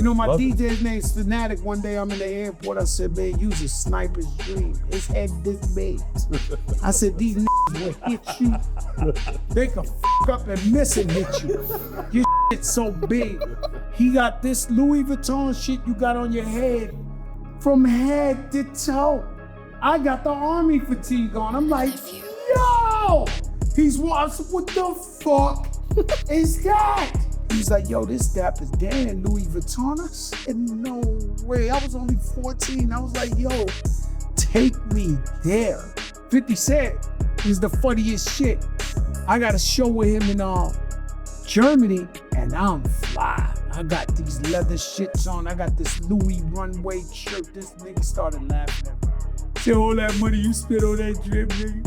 You know, my DJ's name's Fanatic. One day I'm in the airport, I said, man, use a sniper's dream. His head this big. I said, these niggas will hit you. They can fuck up and miss and hit you. Your shit's so big. He got this Louis Vuitton shit you got on your head from head to toe. I got the army fatigue on. I'm like, yo! He's watching, what the fuck is that? He's like, yo, this Dapper Dan, Louis Vuitton. I said, no way. I was only 14. I was like, yo, take me there. 50 Cent is the funniest shit. I got a show with him in Germany, and I'm fly. I got these leather shits on. I got this Louis Runway shirt. This nigga started laughing at me. Say, all that money you spent on that drip, nigga.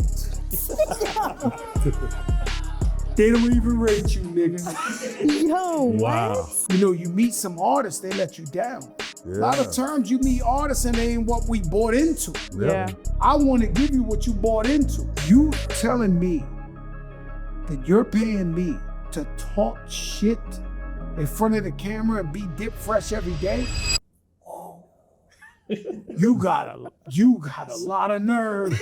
They don't even rate you, nigga. Yo, wow. You know, you meet some artists, they let you down. Yeah. A lot of times you meet artists and they ain't what we bought into. Yeah. I want to give you what you bought into. You telling me that you're paying me to talk shit in front of the camera and be dip fresh every day? You got a lot of nerve.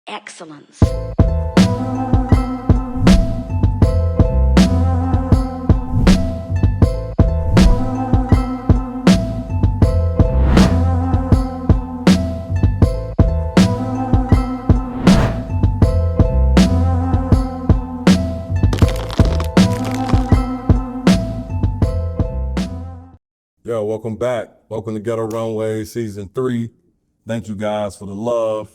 Excellence. Yo, welcome back. Welcome to Ghetto Runway Season 3. Thank you guys for the love.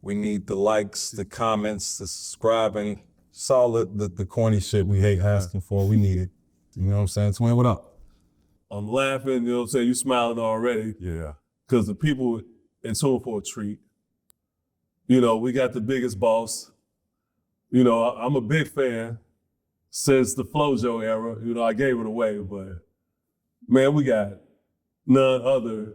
We need the likes, the comments, the subscribing. Solid, the corny shit we hate asking for. We need it. You know what I'm saying? Twin, what up? I'm laughing, you know what I'm saying? You smiling already. Yeah. Because the people in tune for a treat. You know, we got the biggest boss. You know, I'm a big fan since the Flojo era. You know, I gave it away, but man, we got none other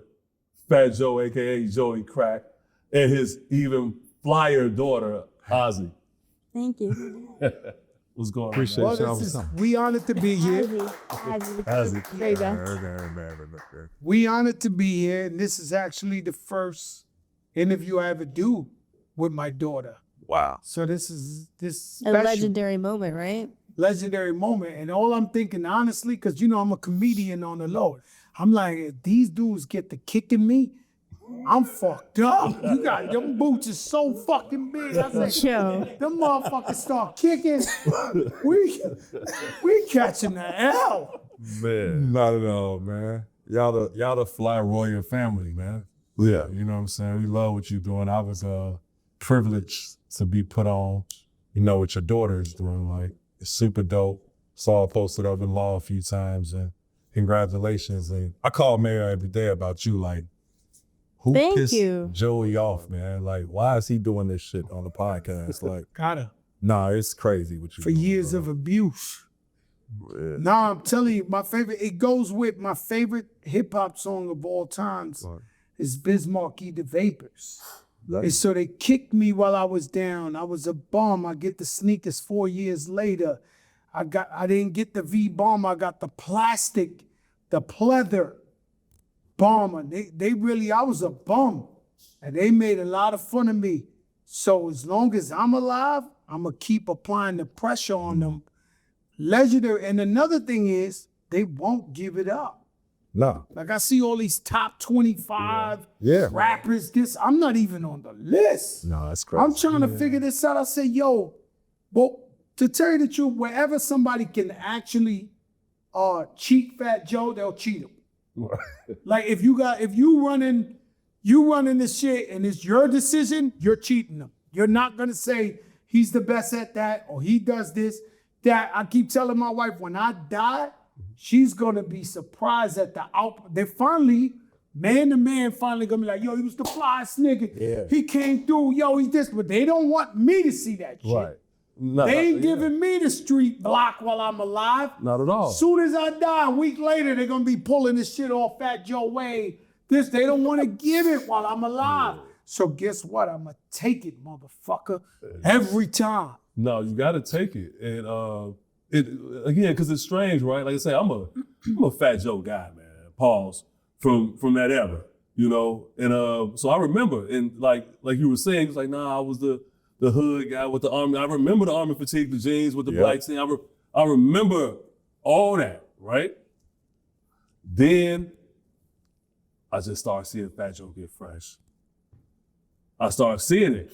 Fat Joe, AKA Joey Crack, and his even flyer daughter, Azzy. Thank you. What's going on? Appreciate Well, we honored to be here. Azzy. There you go. We honored to be here, and this is actually the first interview I ever do with my daughter. Wow. So this is A special, legendary moment, right? legendary moment. And all I'm thinking, honestly, because you know I'm a comedian on the low, I'm like, if these dudes get to kicking me, I'm fucked up. You got them boots is so fucking big. I say, Yo. them motherfuckers start kicking. We catching the L. Man. Not at all, man. Y'all the Fly Royal family, man. Yeah. You know what I'm saying? We love what you're doing. I was privileged to be put on, you know, what your daughter is doing. Like, it's super dope. Saw it posted up in law a few times, and congratulations. And I call Mayor every day about you, like, who Thank pissed you. Joey off, man? Like, why is he doing this shit on the podcast? Like, Gotta. nah, it's crazy what you For doing, years bro. of abuse. Yeah. Nah, I'm telling you, it goes with my favorite hip hop song of all times is Bismarck Eat the Vapors. And so they kicked me while I was down. I was a bum. I get the sneakers 4 years later. I didn't get the V-bomb. I got the plastic, the pleather bomber. I was a bum. And they made a lot of fun of me. So as long as I'm alive, I'm going to keep applying the pressure on them. Legendary. And another thing is, they won't give it up. No. Like I see all these top 25 Yeah. rappers, I'm not even on the list. No, that's crazy. I'm trying to figure this out. I say, yo, well, to tell you the truth, wherever somebody can actually cheat Fat Joe, they'll cheat him. Like if you running this shit and it's your decision, you're cheating them. You're not gonna say he's the best at that or he does this, that. I keep telling my wife, when I die, she's gonna be surprised at the output. They finally, man to man, finally gonna be like, yo, he was the flyest nigga. Yeah. He came through, yo, he's this, but they don't want me to see that shit. Right. No, They ain't giving me the street block while I'm alive. Not at all. Soon as I die, a week later, they're gonna be pulling this shit off Fat Joe Wade. They don't want to give it while I'm alive. So guess what? I'ma take it, motherfucker, every time. No, you got to take it, and it again because it's strange, right? Like I say, I'm a Fat Joe guy, man. Pause from that era, you know. And so I remember, and like you were saying, it's like, nah, I was the hood guy with the army. I remember the army fatigue, the jeans with the black thing. I remember all that, right? Then I just started seeing Fat Joe get fresh. I started seeing it.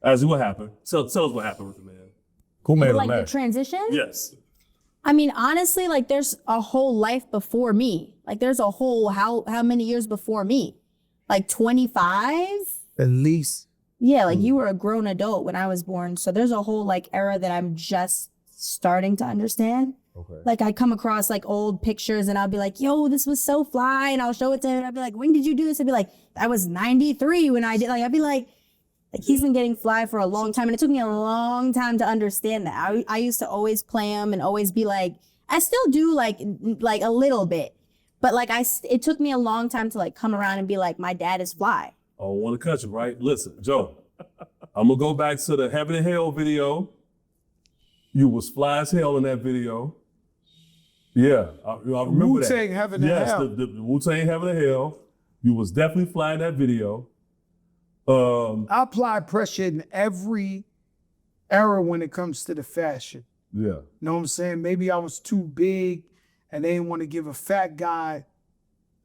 Azzy, what happened? Tell us what happened with the man. Who made him Like the mad? transition? Yes. I mean, honestly, like there's a whole life before me. Like there's a whole, how many years before me? Like 25? At least. Yeah, like you were a grown adult when I was born. So there's a whole like era that I'm just starting to understand. Okay. Like I come across like old pictures and I'll be like, yo, this was so fly. And I'll show it to him and I'll be like, when did you do this? I'd be like, I was 93 when I did. Like, I'd be like he's been getting fly for a long time. And it took me a long time to understand that. I used to always play him and always be like, I still do like a little bit. But like it took me a long time to like come around and be like, my dad is fly. I don't want to cut you, right? Listen, Joe, I'm going to go back to the Heaven and Hell video. You was fly as hell in that video. Yeah, I remember that. Wu-Tang Heaven and yes, Hell. the Wu-Tang Heaven and Hell. You was definitely fly in that video. I apply pressure in every era when it comes to the fashion. Yeah. Know what I'm saying? Maybe I was too big and they didn't want to give a fat guy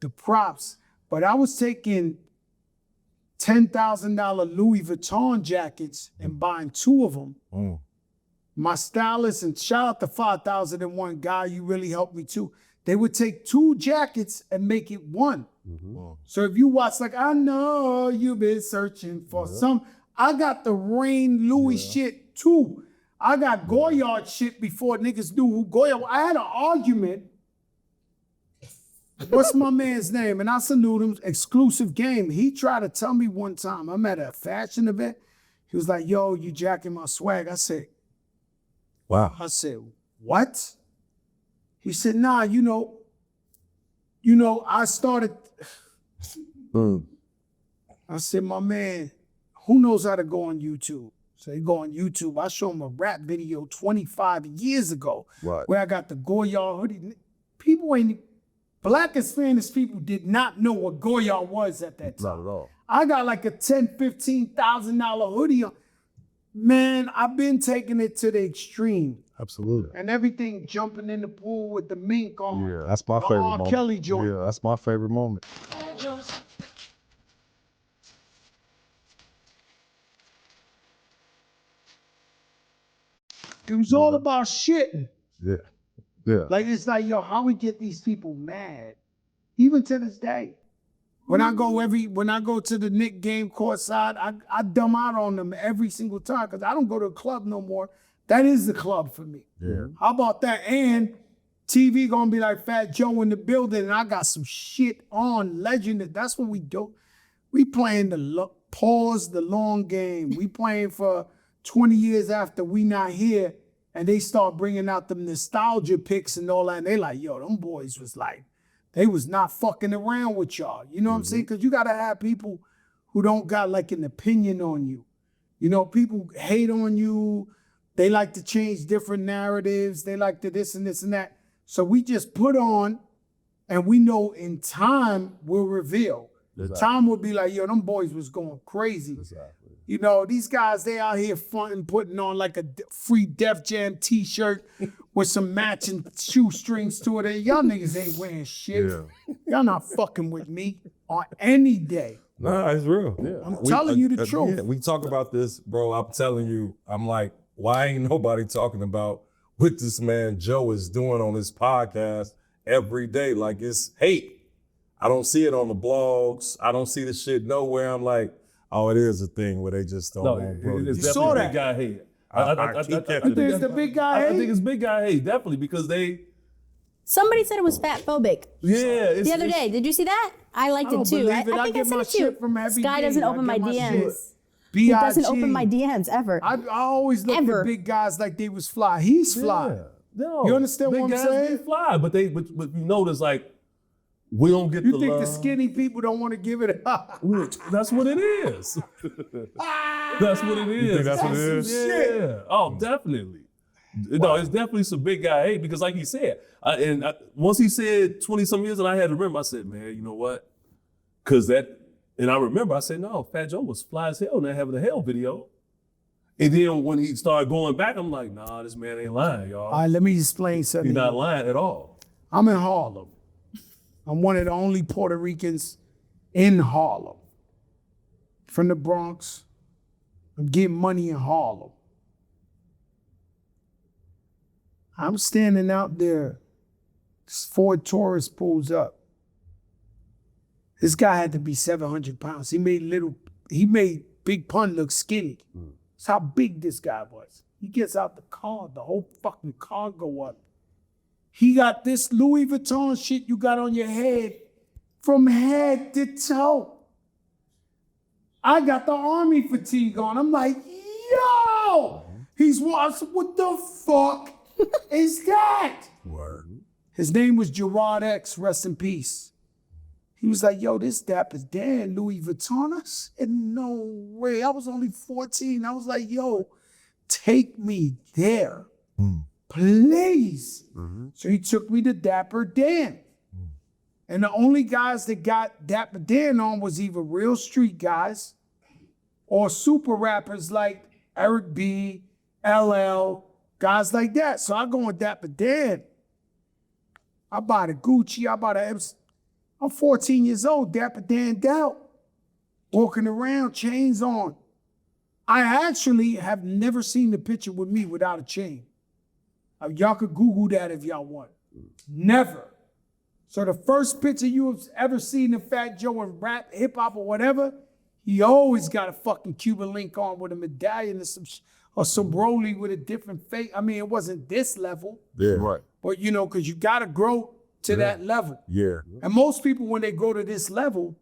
the props, but I was taking $10,000 Louis Vuitton jackets and buying 2 of them. Mm. My stylist, and shout out to 5001 guy, you really helped me too. They would take 2 jackets and make it 1. Mm-hmm. So if you watch, like, I know you've been searching for some, I got the Rain Louis shit too. I got Goyard shit before niggas knew who Goyard. I had an argument. What's my man's name? And I salute him, Exclusive Game. He tried to tell me one time, I'm at a fashion event. He was like, yo, you jacking my swag. I said, what? He said, nah, you know, I started. I said, my man, who knows how to go on YouTube? So he go on YouTube. I show him a rap video 25 years ago where I got the Goyard hoodie. People Black Hispanic people did not know what Goyard was at that time. Not at all. I got like a $10,000, $15,000 hoodie on. Man, I've been taking it to the extreme. Absolutely. And everything jumping in the pool with the mink on. Yeah, that's my favorite moment. Kelly joint. Yeah, that's my favorite moment. It was all about shitting. Yeah. Yeah. Like, it's like, yo, how we get these people mad? Even to this day. When I go to the Knick game courtside, I dumb out on them every single time because I don't go to a club no more. That is the club for me. Yeah. How about that? And TV gonna be like Fat Joe in the building, and I got some shit on legend. That's what we do. We playing the long game. We playing for 20 years after we not here, and they start bringing out them nostalgia pics and all that. And they like, yo, them boys was like, they was not fucking around with y'all. You know what I'm saying? Because you gotta have people who don't got like an opinion on you. You know, people hate on you. They like to change different narratives. They like to this and this and that. So we just put on, and we know in time will reveal. Exactly. Time will be like, yo, them boys was going crazy. Exactly. You know, these guys, they out here fronting, putting on like a free Def Jam t-shirt with some matching shoestrings to it. And y'all niggas ain't wearing shit. Yeah. Y'all not fucking with me on any day. Nah, it's real. Yeah. I'm telling you the truth. Yeah, we talk about this, bro. I'm telling you, I'm like, why ain't nobody talking about what this man Joe is doing on his podcast every day? Like, it's hate. I don't see it on the blogs. I don't see the shit nowhere. I'm like, oh, it is a thing where they just don't want bro. It's You saw definitely that. big guy hate. I keep You catching think it's the big guy I hate? think it's big guy hate, definitely, because Somebody said it was fat phobic it's, the other day. Did you see that? I liked I it don't too. believe it. I think get I sent my it to you. shit from Heavy Sky D. doesn't I open my get my DMs. shit. He doesn't B.I.G.. open my DMs ever. I always look Ever. at big guys like they was fly. He's fly. No, You understand big what I'm guys saying? get fly, but you notice like We don't get You the think love. the skinny people don't want to give it up? That's what it is. That's what it is. You think that's what it is? Yeah. Oh, definitely. No, it's definitely some big guy hate because, like he said, once he said 20-some years, and I had to remember, I said, man, you know what? Because and I remember, I said, no, Fat Joe was fly as hell in that Heaven to Hell video. And then when he started going back, I'm like, nah, this man ain't lying, y'all. All right, let me explain something. He's not lying at all. I'm in Harlem. I'm one of the only Puerto Ricans in Harlem. From the Bronx. I'm getting money in Harlem. I'm standing out there. This Ford Taurus pulls up. This guy had to be 700 pounds. He made Big Pun look skinny. That's how big this guy was. He gets out the car, the whole fucking car go up. He got this Louis Vuitton shit you got on your head from head to toe. I got the army fatigue on. I'm like, yo! He's watching, what the fuck is that? Word. His name was Gerard X, rest in peace. He was like, yo, this Dapper Dan, Louis Vuitton. I said, no way. I was only 14. I was like, yo, take me there. Please. So he took me to Dapper Dan. And the only guys that got Dapper Dan on was either real street guys or super rappers like Eric B, LL, guys like that. So I go on Dapper Dan. I buy the Gucci, I buy the I'm 14 years old, Dapper Dan out, walking around, chains on. I actually have never seen the picture with me without a chain. Y'all could Google that if y'all want. Never. So the first picture you have ever seen of Fat Joe in rap, hip hop, or whatever, he always got a fucking Cuban link on with a medallion or some Broly with a different face. I mean, it wasn't this level. Yeah. Right. But you know, because you gotta grow to that level. Yeah. And most people, when they grow to this level,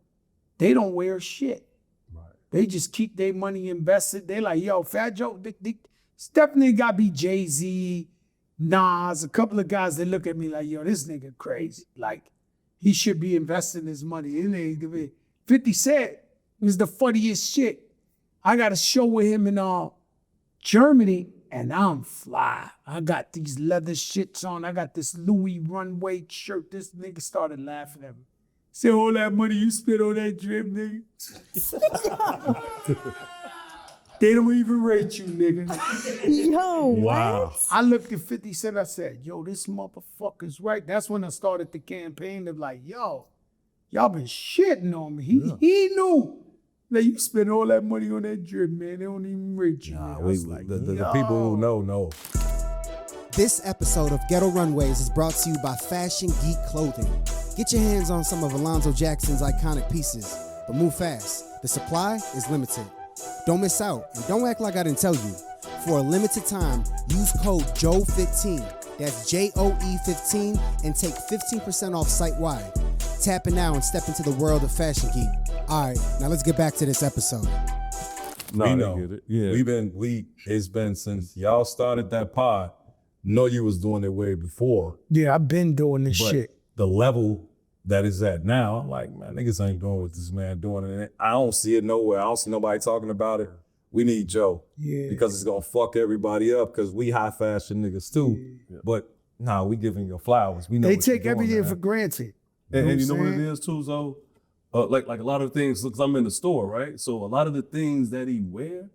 they don't wear shit. Right. They just keep their money invested. They like, yo, Fat Joe, it's definitely gotta be Jay-Z, Nas, a couple of guys that look at me like, yo, this nigga crazy. Like, he should be investing his money. 50 Cent was the funniest shit. I got a show with him in Germany, and I'm fly. I got these leather shits on. I got this Louis Runway shirt. This nigga started laughing at me. Said, all that money you spent on that drip, nigga. They don't even rate you, nigga. Yo, Wow. what? I looked at 50 Cent, I said, yo, this motherfucker's right. That's when I started the campaign of like, yo, y'all been shitting on me. He knew that you spent all that money on that drip, man. They don't even rate you. Nah, man. I was like, the people who know. This episode of Ghetto Runways is brought to you by Fashion Geek Clothing. Get your hands on some of Alonzo Jackson's iconic pieces, but move fast. The supply is limited. Don't miss out, and don't act like I didn't tell you. For a limited time, use code JOE15, that's JOE15, and take 15% off site-wide. Tap in now and step into the world of Fashion Geek. All right, now let's get back to this episode. No, We I know. get it. Yeah. It's been since y'all started that pod. Know you was doing it way before. yeah, I've been doing this But shit. the level that is at now, I'm like, man, niggas ain't doing what this man doing. And I don't see it nowhere. I don't see nobody talking about it. We need Joe. Yeah. Because it's gonna fuck everybody up because we high fashion niggas too. Yeah. But nah, we giving you flowers. We know They what you take doing, everything man. for granted. And you know what I'm it saying? is too, Zo? Like a lot of things, because I'm in the store, right? So a lot of the things that he wear,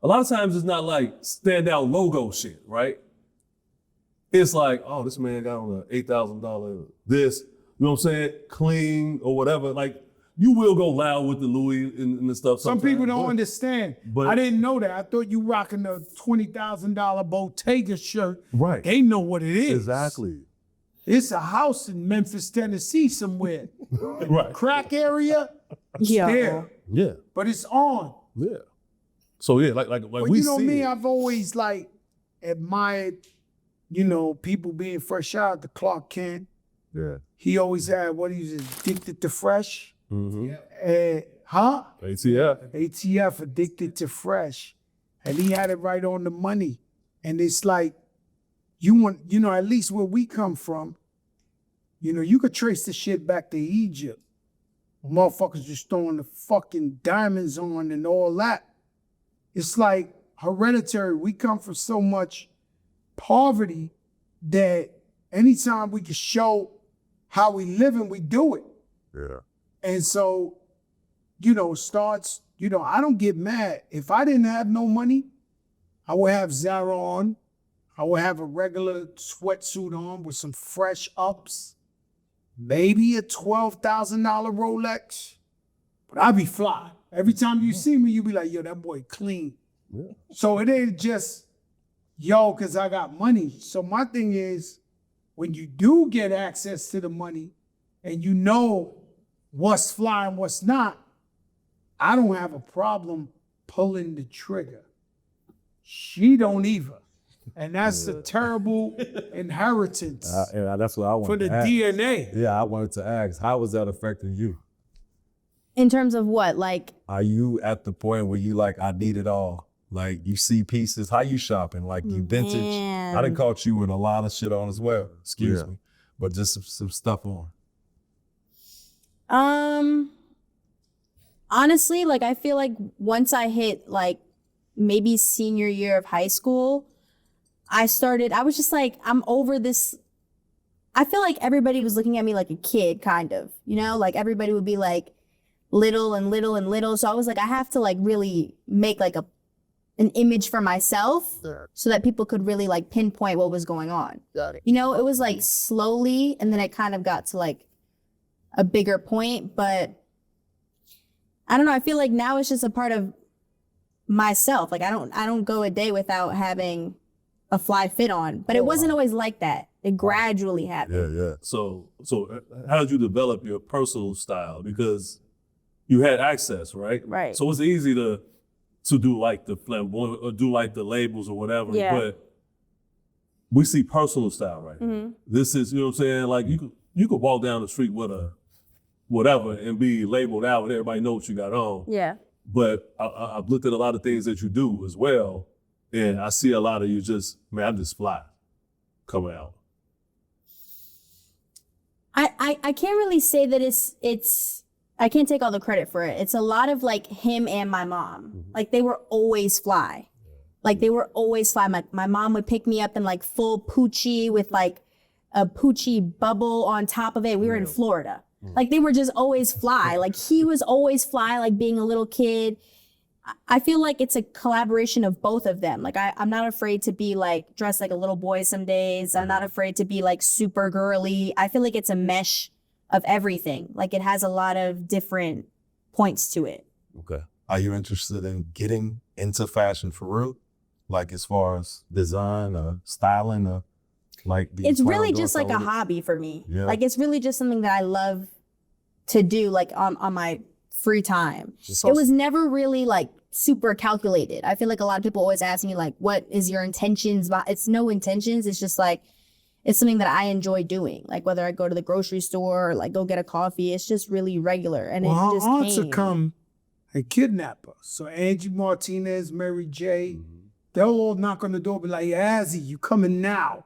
a lot of times it's not like standout logo shit, right? It's like, oh, this man got on a $8,000 this, you know what I'm saying? Clean or whatever. Like, you will go loud with the Louis and the stuff. Some sometimes, people don't but- understand. but- I didn't know that. I thought you rocking a $20,000 Bottega shirt. Right. They know what it is. Exactly. It's a house in Memphis, Tennessee somewhere. Right. Crack area, Yo. there. Yeah. But it's on. Yeah. So yeah, like But we you know see me, it. I've always like admired, you know, people being fresh. Shout out to Clark Kent. Yeah. He always had what he was addicted to fresh. Mm-hmm. ATF. ATF, addicted to fresh. And he had it right on the money. And it's like, you want, you know, at least where we come from, You know, you could trace the shit back to Egypt. Motherfuckers just throwing the fucking diamonds on and all that. It's like hereditary. We come from so much poverty that anytime we can show how we living, we do it. Yeah. And so, you know, starts, you know, I don't get mad. If I didn't have no money, I would have Zara on. I would have a regular sweatsuit on with some fresh ups. Maybe a $12,000 Rolex. But I'd be fly. Every time you see me, you be like, yo, that boy clean. Yeah. So it ain't just, yo, because I got money. So my thing is, when you do get access to the money and you know what's fly and what's not, I don't have a problem pulling the trigger. She don't either. And that's a terrible inheritance That's what I want for the to ask. DNA. Yeah, I wanted to ask, how was that affecting you? In terms of what? Like, Are you at the point where you like, I need it all? Like you see pieces, how you shopping? Like you vintage. I done Man. caught you with a lot of shit on as well, excuse me. But just some stuff on. Honestly, like I feel like once I hit like maybe senior year of high school, I was just like, I'm over this. I feel like everybody was looking at me like a kid, kind of, you know, like everybody would be like little and little and little. So I was like, I have to like really make like an image for myself so that people could really like pinpoint what was going on. Got it. You know, it was like slowly, and then it kind of got to like a bigger point, but I don't know. I feel like now it's just a part of myself. Like I don't go a day without having a fly fit on, but it wasn't always like that. It gradually happened. Yeah. So how did you develop your personal style? Because you had access, right? Right. So it's easy to do like the flamboyant or do like the labels or whatever. Yeah. But we see personal style right here. Mm-hmm. This is, you know what I'm saying? Like you could walk down the street with a whatever and be labeled out and everybody know what you got on. Yeah. But I've looked at a lot of things that you do as well. And I see a lot of you just, man, I'm just fly coming out. I can't really say that it's I can't take all the credit for it. It's a lot of like him and my mom. Like they were always fly. Like they were always fly. My mom would pick me up in like full Poochie with like a Poochie bubble on top of it. We were in Florida. Like they were just always fly. Like he was always fly, like being a little kid. I feel like it's a collaboration of both of them. Like I'm not afraid to be like dressed like a little boy some days. I'm not afraid to be like super girly. I feel like it's a mesh of everything. Like it has a lot of different points to it. Okay. Are you interested in getting into fashion for real? Like as far as design or styling or like? It's really just like a hobby for me. Yeah. Like it's really just something that I love to do like on my free time. Just It was never really like super calculated. I feel like a lot of people always ask me like, what is your intentions? But it's no intentions. It's just like, it's something that I enjoy doing. Like whether I go to the grocery store or like go get a coffee, it's just really regular. And Well, it her just aunts came. would come and kidnap her. So Angie Martinez, Mary J, they'll all knock on the door, be like, Azzy, you coming now?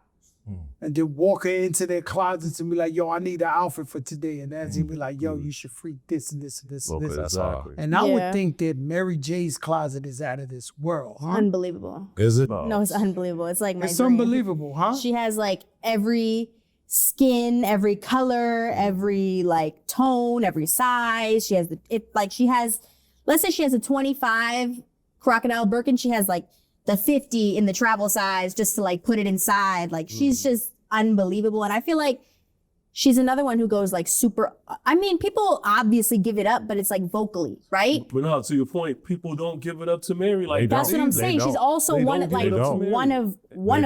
And then walk her into their closets and be like, yo, I need an outfit for today. And Azzy be like, yo, you should freak this and this and this and this. Exactly. And I Yeah. would think that Mary J's closet is out of this world, huh? Unbelievable. Is it? No, it's unbelievable. It's like my It's dream. unbelievable, huh? She has like every skin, every color, every like tone, every size. She has let's say she has a 25 crocodile Birkin. She has like the 50 in the travel size just to like put it inside. Like she's just unbelievable. And I feel like she's another one who goes like super, I mean, people obviously give it up, but it's like vocally, right? But no, to your point, people don't give it up to Mary like They that. That's what I'm They saying. She's don't. also They one don't of give like it up to Mary. one of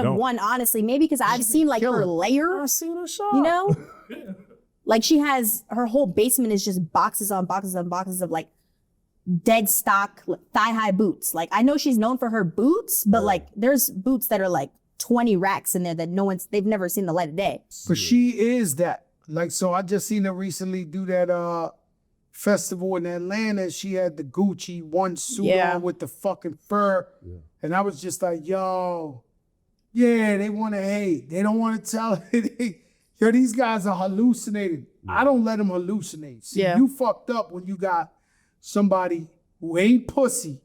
don't. one, honestly. Maybe because I've seen like her layer, I seen her shop. you know? Like she has, her whole basement is just boxes on boxes on boxes of like dead stock thigh-high boots. Like I know she's known for her boots, but like there's boots that are like 20 racks in there that they've never seen the light of day. But she is that. Like, so I just seen her recently do that festival in Atlanta. She had the Gucci one suit Yeah. on with the fucking fur. And I was just like, yo, yeah, they want to hate. They don't want to tell it. Yo, these guys are hallucinating. I don't let them hallucinate. See, Yeah. you fucked up when you got somebody who ain't pussy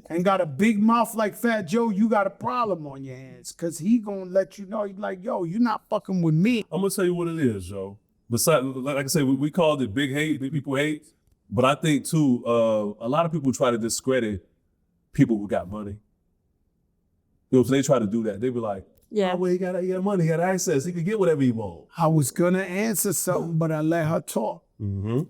and got a big mouth like Fat Joe. You got a problem on your hands because he gonna let you know. He's like, yo, you're not fucking with me. I'm gonna tell you what it is, Joe. Besides, like I said, we called it big hate, big people hate. But I think too, a lot of people try to discredit people who got money. You know, so they try to do that. They be like, Yeah. oh, well, he got money, he got access, he can get whatever he wants. I was gonna answer something, but I let her talk. Mm-hmm.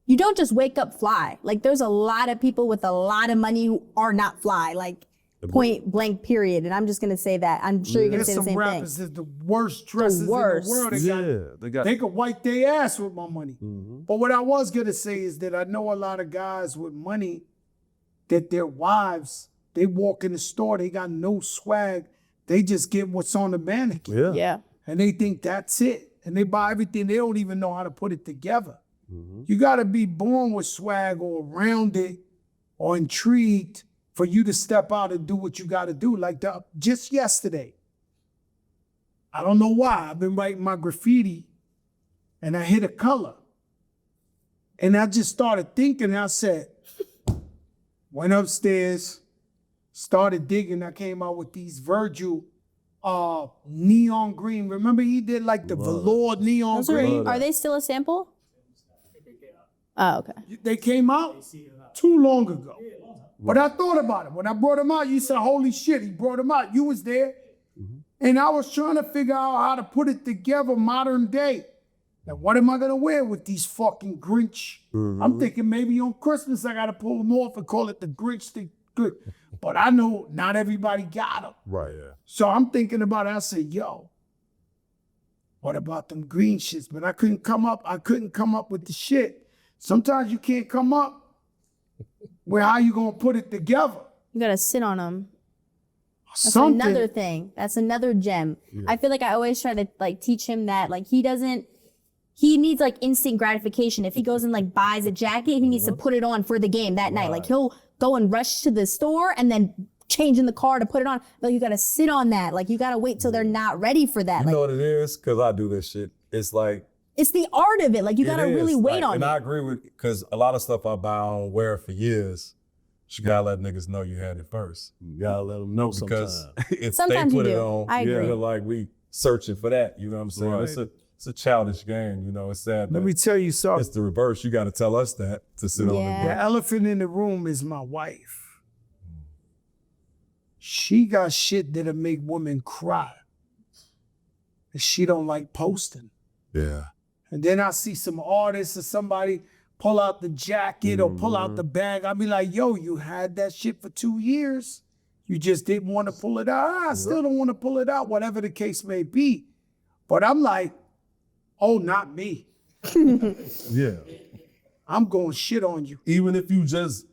You don't just wake up fly. Like there's a lot of people with a lot of money who are not fly. Like point blank period. And I'm just gonna say that. I'm sure you're gonna There's say the some same rappers thing. that's the worst dresses in the worst. world. They could wipe their ass with my money. But what I was gonna say is that I know a lot of guys with money that their wives, they walk in the store, they got no swag. They just get what's on the mannequin. Yeah. And they think that's it. And they buy everything. They don't even know how to put it together. You gotta be born with swag or around it or intrigued for you to step out and do what you gotta do. Like just yesterday, I don't know why, I've been writing my graffiti and I hit a color. And I just started thinking, I said, went upstairs, started digging. I came out with these Virgil neon green. Remember he did like the velour neon green? Are they still a sample? Oh, okay. They came out too long ago. But I thought about it. When I brought him out, you said, holy shit, he brought him out. You was there. And I was trying to figure out how to put it together modern day. Now, what am I going to wear with these fucking Grinch? I'm thinking maybe on Christmas I got to pull them off and call it the Grinch. But I know not everybody got them. Right, yeah. So I'm thinking about it. I said, yo, what about them green shits? But I couldn't come up with the shit. Sometimes you can't come up with how you going to put it together. You gotta sit on them. That's Something. another thing. That's another gem. I feel like I always try to like teach him that like he needs like instant gratification. If he goes and like buys a jacket, he needs to put it on for the game that night. Like he'll go and rush to the store and then change in the car to put it on. But you gotta sit on that. Like you gotta wait till they're not ready for that. You Like know what it is? Because I do this shit. It's like, it's the art of it. Like you gotta it is, really wait like, on and it. I agree with, because a lot of stuff I buy on wear for years, you gotta let niggas know you had it first. You gotta let them know Because sometimes. if Sometimes they you put it do. on, I agree. feel like we searching for that. You know what I'm saying? Right. It's a childish game. You know, it's sad. Let but me tell you something. it's the reverse. You got to tell us that to sit on Yeah. the The elephant in the room is my wife. She got shit that'll make women cry. And she don't like posting. Yeah. And then I see some artists or somebody pull out the jacket or pull out the bag. I be like, yo, you had that shit for 2 years. You just didn't want to pull it out. I still don't want to pull it out, whatever the case may be. But I'm like, oh, not me. Yeah. I'm going shit on you. Even if you just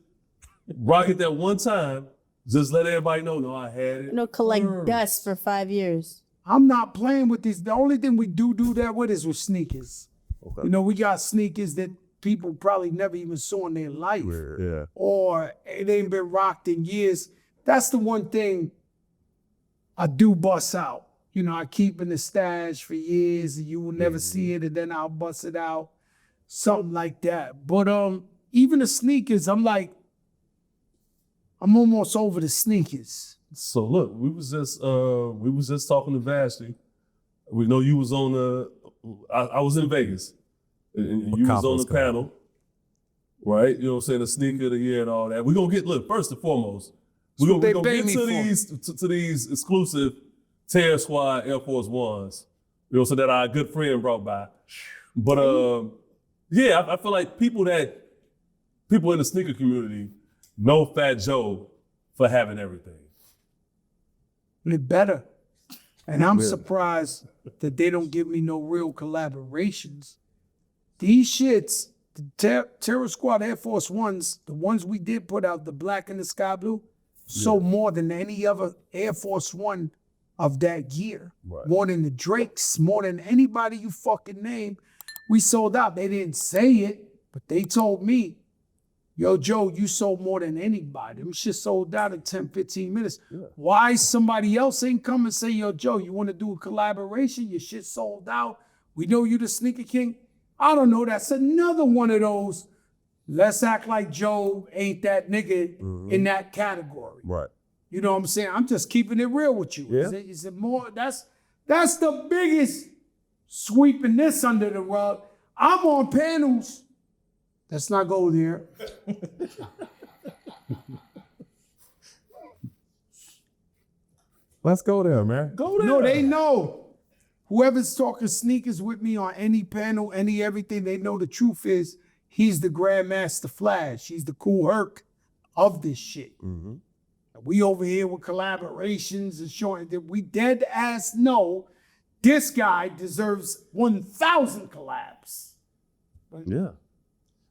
rock it that one time, just let everybody know, no, I had it. You know, collect dust for 5 years. I'm not playing with these. The only thing we do that with is with sneakers. Okay. You know, we got sneakers that people probably never even saw in their life. Yeah. Or it ain't been rocked in years. That's the one thing I do bust out. You know, I keep in the stash for years and you will never see it and then I'll bust it out. Something like that. But even the sneakers, I'm like, I'm almost over the sneakers. So look, we was just talking to Vashti. We know you was on I was in Vegas. And you was on the panel. Right? You know what I'm saying? The sneaker of the year and all that. We're gonna get, first and foremost, we're gonna get to these exclusive Terror Squad Air Force Ones. You know, so that our good friend brought by. But yeah, I feel like people in the sneaker community know Fat Joe for having everything. It better. And I'm surprised that they don't give me no real collaborations. These shits, the Terror Squad Air Force Ones, the ones we did put out, the black and the sky blue, sold more than any other Air Force One of that year. Right. More than the Drakes, more than anybody you fucking name. We sold out. They didn't say it, but they told me Yo, Joe, you sold more than anybody. Them shit sold out in 10, 15 minutes. Why somebody else ain't come and say, yo, Joe, you want to do a collaboration? Your shit sold out. We know you the sneaker king. I don't know. That's another one of those. Let's act like Joe ain't that nigga in that category. Right. You know what I'm saying? I'm just keeping it real with you. Yeah. Is it more? That's the biggest sweeping this under the rug. I'm on panels. Let's not go there. Let's go there, man. Go there. No, they know. Whoever's talking sneakers with me on any panel, any everything, they know the truth is he's the Grandmaster Flash. He's the cool Herc of this shit. We over here with collaborations and showing that we dead ass know this guy deserves 1,000 collabs. Yeah.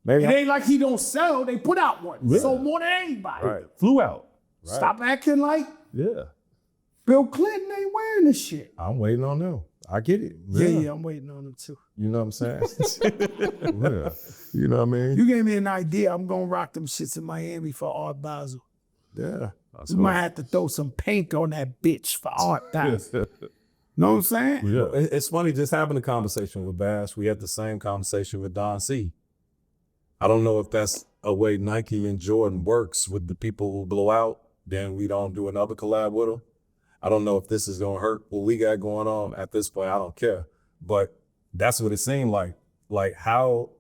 Maybe It ain't like he don't sell. They put out one. Sold more than anybody. Right. Flew out. Right. Stop acting like Yeah. Bill Clinton ain't wearing this shit. I'm waiting on them. I get it. Yeah, I'm waiting on him too. You know what I'm saying? Yeah. You know what I mean? You gave me an idea. I'm gonna rock them shits in Miami for Art Basel. Yeah. We might have to throw some paint on that bitch for Art Basel. Know what I'm saying? Yeah. It's funny, just having a conversation with Bash, we had the same conversation with Don C. I don't know if that's a way Nike and Jordan works with the people who blow out, then we don't do another collab with them. I don't know if this is gonna hurt what we got going on at this point. I don't care. But that's what it seemed like. Like how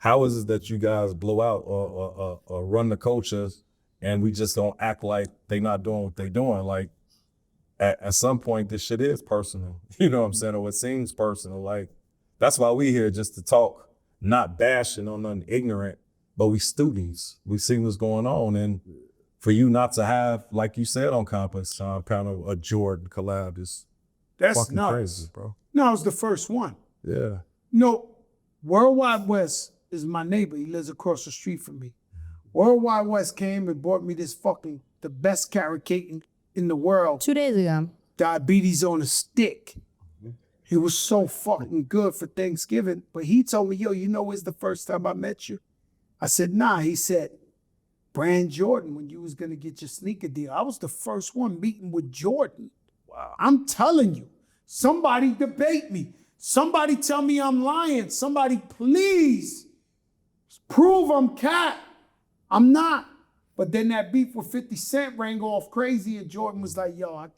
is it that you guys blow out or run the cultures and we just don't act like they not doing what they doing? Like at some point this shit is personal. You know what I'm saying? Or it seems personal. Like that's why we here, just to talk, not bashing on nothing ignorant, but we students. We see what's going on. And for you not to have, like you said on Compass, kind of a Jordan collab is That's fucking nuts. crazy, bro. No, I was the first one. Yeah. No, Worldwide West is my neighbor. He lives across the street from me. Worldwide West came and bought me this the best carrot cake in the world. 2 days ago. Diabetes on a stick. It was so fucking good for Thanksgiving. But he told me, yo, you know it's the first time I met you? I said, nah. He said, Brand Jordan, when you was gonna get your sneaker deal. I was the first one meeting with Jordan. Wow. I'm telling you, somebody debate me. Somebody tell me I'm lying. Somebody please prove I'm cat. I'm not. But then that beef with 50 Cent rang off crazy and Jordan was like, yo,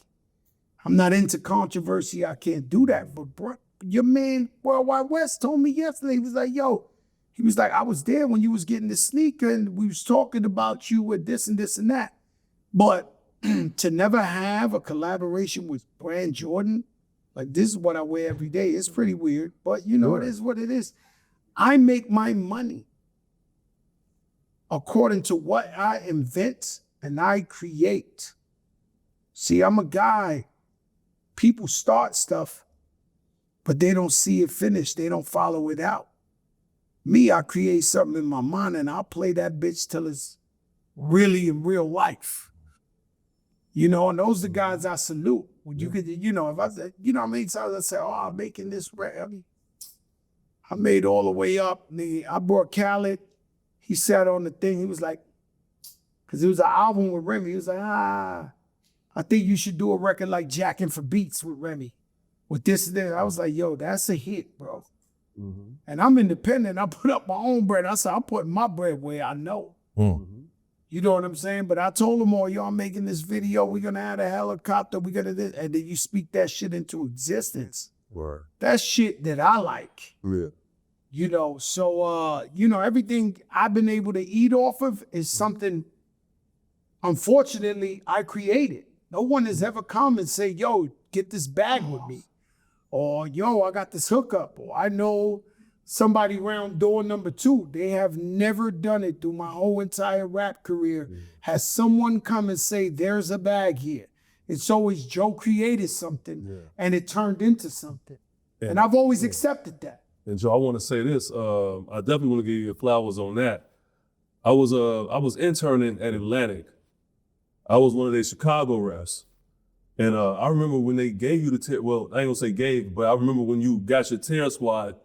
I'm not into controversy. I can't do that. But bro, your man, Worldwide West, told me yesterday, he was like, I was there when you was getting the sneaker and we was talking about you with this and this and that. But to never have a collaboration with Brand Jordan, like this is what I wear every day. It's pretty weird, but you know, It is what it is. I make my money according to what I invent and I create. See, I'm a guy. People start stuff, but they don't see it finished. They don't follow it out. Me, I create something in my mind and I'll play that bitch till it's really in real life. You know, and those are the guys I salute. When you could, you know, if I said, you know how many times I say, oh, I'm making this, I made all the way up. I brought Khaled. He sat on the thing. He was like, because it was an album with Remy. He was like, I think you should do a record like Jackin' for Beats with Remy. With this and that. I was like, yo, that's a hit, bro. Mm-hmm. And I'm independent. I put up my own bread. I said, I'm putting my bread where I know. Mm-hmm. You know what I'm saying? But I told them all, yo, I'm making this video. We're going to have a helicopter. We're going to this. And then you speak that shit into existence. Word. That's shit that I like. Yeah. You know, so, you know, everything I've been able to eat off of is something, unfortunately, I created. No one has ever come and say, yo, get this bag with me. Or, yo, I got this hookup. Or I know somebody around door number 2. They have never done it through my whole entire rap career. Has someone come and say, there's a bag here. It's always Joe created something and it turned into something. And I've always accepted that. And Joe, I want to say this. I definitely want to give you flowers on that. I was interning at Atlantic. I was one of their Chicago reps. And I remember when they gave you the, well, I ain't gonna say gave, but I remember when you got your Terror Squad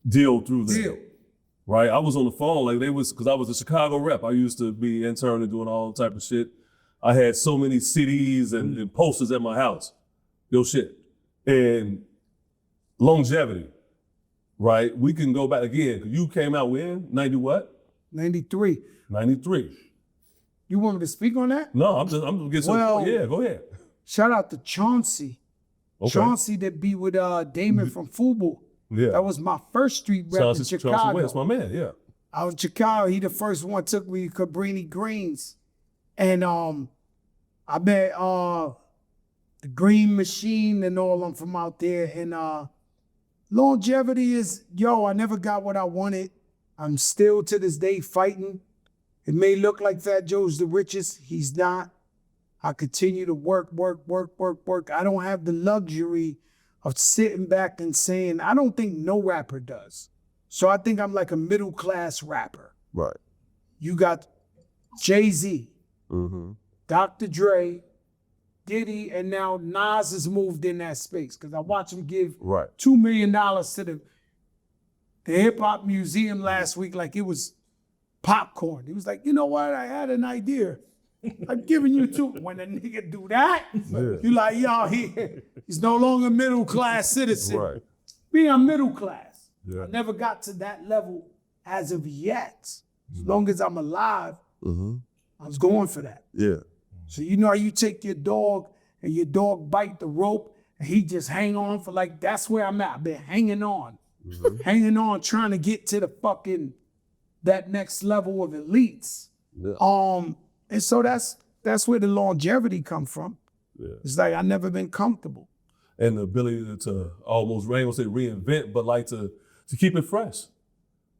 deal through there. right? I was on the phone, like because I was a Chicago rep. I used to be interning doing all type of shit. I had so many CDs and posters at my house. Yo, shit. And longevity, right? We can go back again. You came out when? 90 what? 93. 93. You want me to speak on that? No, I'm just getting some. Well, Yeah, go ahead. Shout out to Chauncey. Okay. Chauncey that be with Damon from Fabre. Yeah. That was my first street rep in Chicago. That's my man, yeah. I was in Chicago. He the first one took me to Cabrini Greens. And I met the Green Machine and all them from out there. And longevity is, I never got what I wanted. I'm still to this day fighting. It may look like Fat Joe's the richest. He's not. I continue to work. I don't have the luxury of sitting back and saying, I don't think no rapper does. So I think I'm like a middle class rapper. Right. You got Jay-Z, Dr. Dre, Diddy, and now Nas has moved in that space because I watched him give $2 million to the Hip Hop Museum last week like it was popcorn. He was like, you know what? I had an idea. I'm giving you two. When a nigga do that, you like, he's no longer middle class citizen. Right. Me, I'm middle class. Yeah. I never got to that level as of yet. As long as I'm alive, I was going for that. Yeah. So you know how you take your dog and your dog bite the rope and he just hang on for that's where I'm at. I've been hanging on. Hanging on, trying to get to the fucking that next level of elites. Yeah. And so that's where the longevity come from. Yeah. It's like I never been comfortable. And the ability to almost, I ain't gonna say reinvent, but like to keep it fresh.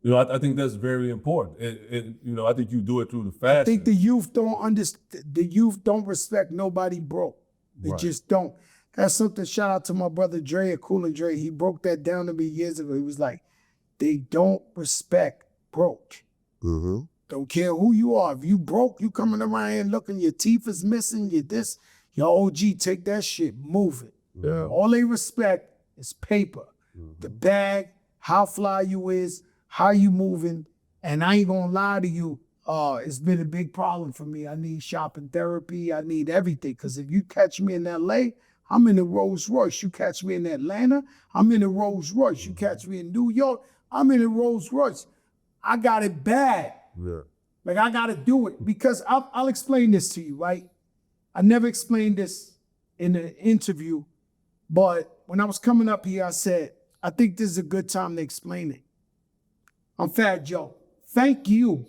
You know, I think that's very important. And you know, I think you do it through the fashion. I think the youth don't understand. The youth don't respect nobody broke. They just don't. That's something. Shout out to my brother Dre at Cool and Dre. He broke that down to me years ago. He was like, they don't respect broke. Don't care who you are. If you broke, you coming around here looking, your teeth is missing, your OG, take that shit, move it. Yeah. All they respect is paper, the bag, how fly you is, how you moving. And I ain't gonna lie to you, it's been a big problem for me. I need shopping therapy. I need everything. Because if you catch me in LA, I'm in a Rolls Royce. You catch me in Atlanta, I'm in a Rolls Royce. You catch me in New York, I'm in a Rolls Royce. I got it bad. Yeah. Like I gotta do it because I'll explain this to you, right? I never explained this in an interview, but when I was coming up here, I said, I think this is a good time to explain it. I'm Fat Joe. Thank you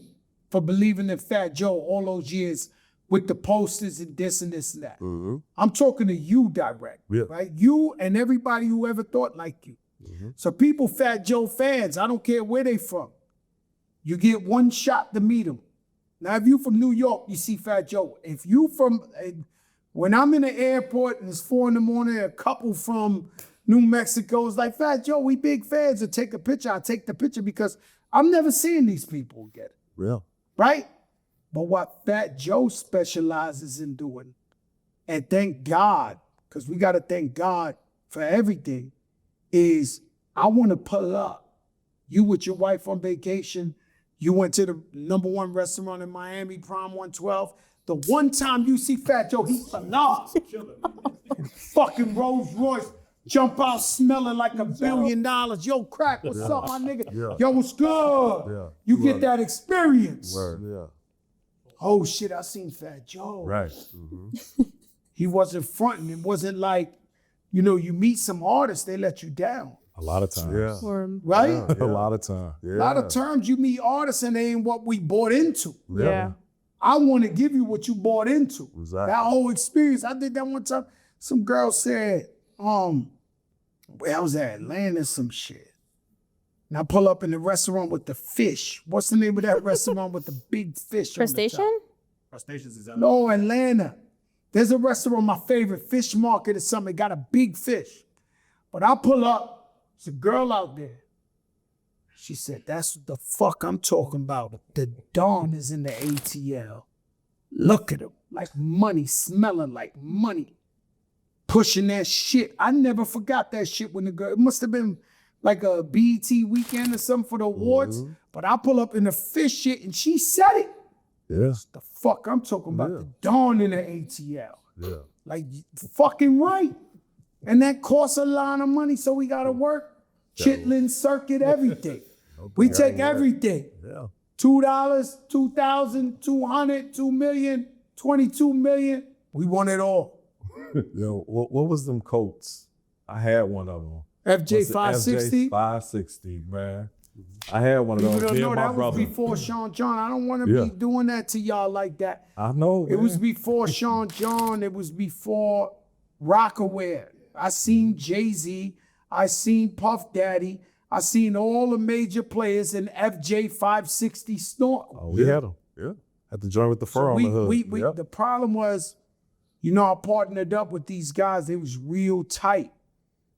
for believing in Fat Joe all those years with the posters and this and this and that. I'm talking to you direct, right? You and everybody who ever thought like you. So people, Fat Joe fans, I don't care where they from. You get one shot to meet them. Now, if you from New York, you see Fat Joe. If you from, when I'm in the airport and it's 4 a.m, a couple from New Mexico is like, Fat Joe, we big fans, and take a picture. I take the picture because I'm never seeing these people get it. Yeah. Right? But what Fat Joe specializes in doing, and thank God, because we got to thank God for everything, is I want to pull up. You with your wife on vacation, you went to the #1 restaurant in Miami, Prime 112. The one time you see Fat Joe, he's phenomenal. Fucking Rolls Royce, jump out smelling like $1 billion. Yo, Crack, what's up, my nigga? Yeah. Yo, what's good? Yeah. You get that experience. Word. Yeah. Oh shit, I seen Fat Joe. Right. He wasn't fronting. It wasn't like, you know, you meet some artists, they let you down. A lot of times. Yeah. Right? A lot of time. Yeah. A lot of times you meet artists and they ain't what we bought into. Yeah. I want to give you what you bought into. Exactly. That whole experience. I did that one time. Some girl said, where I was at Atlanta, some shit. And I pull up in the restaurant with the fish. What's the name of that restaurant with the big fish on the top? Crustacean? Crustaceans is No, Atlanta. There's a restaurant, my favorite, Fish Market or something. It got a big fish. But I pull up, there's a girl out there. She said, that's what the fuck I'm talking about. The Dawn is in the ATL. Look at him, like money, smelling like money. Pushing that shit. I never forgot that shit when the girl, it must have been like a BET weekend or something for the awards. But I pull up in the fish shit and she said it. Yeah. The fuck I'm talking about, the Dawn in the ATL. Yeah. Like, fucking right. And that costs a lot of money, so we gotta work. Chitlin circuit, everything. We take everything. Yeah. $2, 2,000, 200, 2 million, 22 million. We want it all. Yo, what was them coats? I had one of them. FJ 560. 560, man. I had one of those. People don't Me know and my that was brother. before Sean John. I don't want to be doing that to y'all like that. I know. It was before Sean John. It was before Rockaware. I seen Jay-Z. I seen Puff Daddy. I seen all the major players in FJ 560 snorkel. Oh, we had them. Yeah. Had to join with the fur on the hood. The problem was, you know, I partnered up with these guys. They was real tight.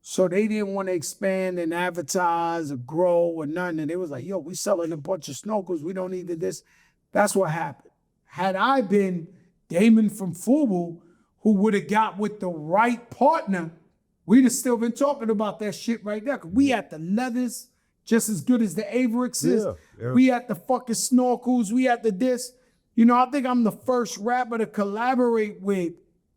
So they didn't want to expand and advertise or grow or nothing. And they was like, yo, we selling a bunch of snorkels. We don't need this. That's what happened. Had I been Damon from Fubu, who would have got with the right partner, we'd have still been talking about that shit right there. Cause we had the leathers just as good as the Averexes. Yeah. We had the fucking snorkels. We had the this. You know, I think I'm the first rapper to collaborate with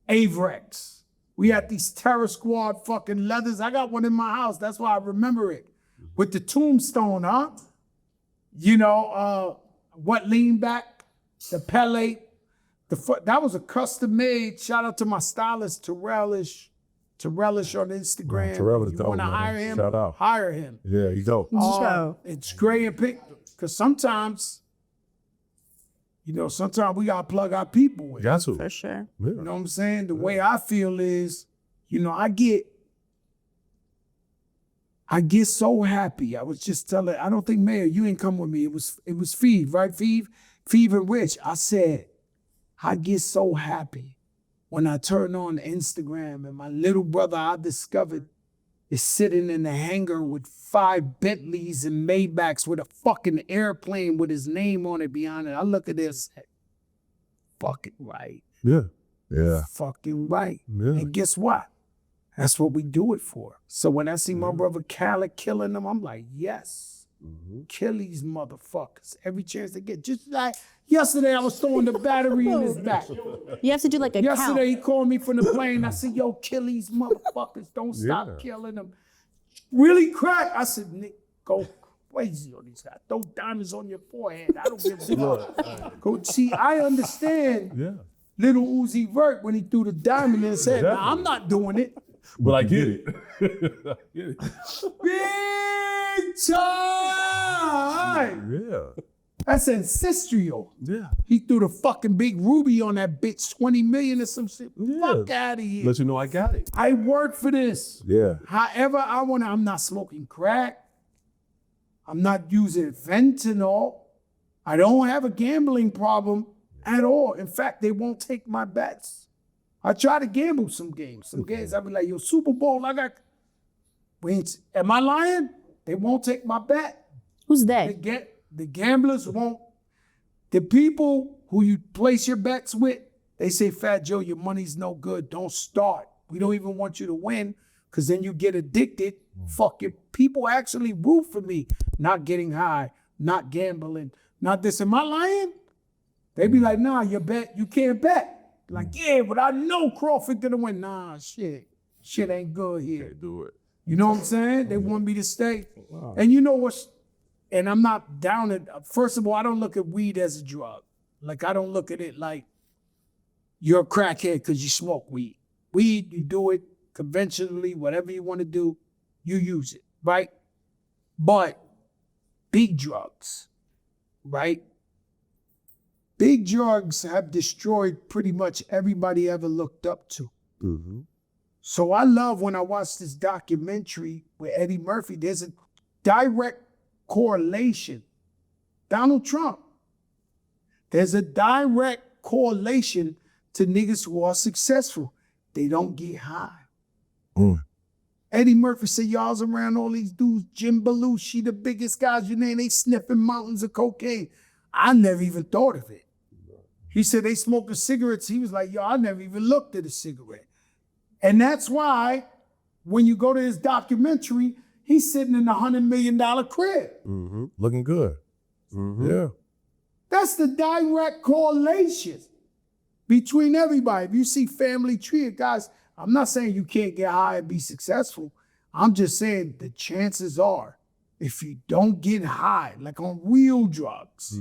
Averex. We had these Terror Squad fucking leathers. I got one in my house. That's why I remember it. With the tombstone, huh? You know, what lean back, the Pele. That was a custom made. Shout out to my stylist, Terrellish on Instagram. Terrell You want to hire him? Shout out. Hire him. Yeah, you go. It's gray and pink. Because sometimes, you know, sometimes we got to plug our people in. Got to. For sure. Yeah. You know what I'm saying? The way I feel is, you know, I get so happy. I was just telling, I don't think Mayor, you ain't come with me. It was Feeve, right? Feeve and Rich. I said, I get so happy when I turn on Instagram and my little brother I discovered is sitting in the hangar with 5 Bentleys and Maybachs with a fucking airplane with his name on it behind it. I look at this, fucking right. Yeah. Yeah. Fucking right. Yeah. And guess what? That's what we do it for. So when I see my brother Khaled killing them, I'm like, yes. Kill these motherfuckers every chance they get. Just like yesterday, I was throwing the battery in his back. You have to do like a Yesterday, count. he called me from the plane. I said, yo, kill these motherfuckers. Don't stop killing them. Really crack. I said, Nick, go crazy on these guys. Throw diamonds on your forehead. I don't give a fuck. Go, see, I understand little Uzi Vert when he threw the diamond and said, nah, I'm not doing it. But I get it. I get it. Big time! Yeah. That's ancestral. Yeah. He threw the fucking big ruby on that bitch, 20 million or some shit. Yeah. Fuck out of here. Let you know I got it. I work for this. Yeah. However I want to. I'm not smoking crack. I'm not using fentanyl. I don't have a gambling problem at all. In fact, they won't take my bets. I try to gamble some games. Some games, I'll be like, yo, Super Bowl, I got. Am I lying? They won't take my bet. Who's they? The gamblers won't. The people who you place your bets with, they say, Fat Joe, your money's no good. Don't start. We don't even want you to win because then you get addicted. Fuck it. People actually root for me. Not getting high, not gambling, not this. Am I lying? They be like, nah, you can't bet. Like, yeah, but I know Crawford gonna win. Nah, shit ain't good here. Can't do it. You know what I'm saying? They want me to stay. And you know what's, and I'm not down at, first of all, I don't look at weed as a drug. Like, I don't look at it like you're a crackhead because you smoke weed. Weed, you do it conventionally, whatever you want to do, you use it, right? But big drugs, right? Big drugs have destroyed pretty much everybody ever looked up to. Mm-hmm. So I love when I watch this documentary with Eddie Murphy, there's a direct correlation. Donald Trump, there's a direct correlation to niggas who are successful. They don't get high. Eddie Murphy said, y'all's around all these dudes, Jim Belushi, the biggest guys you name, they sniffing mountains of cocaine. I never even thought of it. He said they smoking cigarettes. He was like, yo, I never even looked at a cigarette. And that's why when you go to his documentary, he's sitting in a $100 million crib. Mm-hmm. Looking good. Mm-hmm. Yeah. That's the direct correlation between everybody. If you see family tree, guys, I'm not saying you can't get high and be successful. I'm just saying the chances are, if you don't get high, like on real drugs,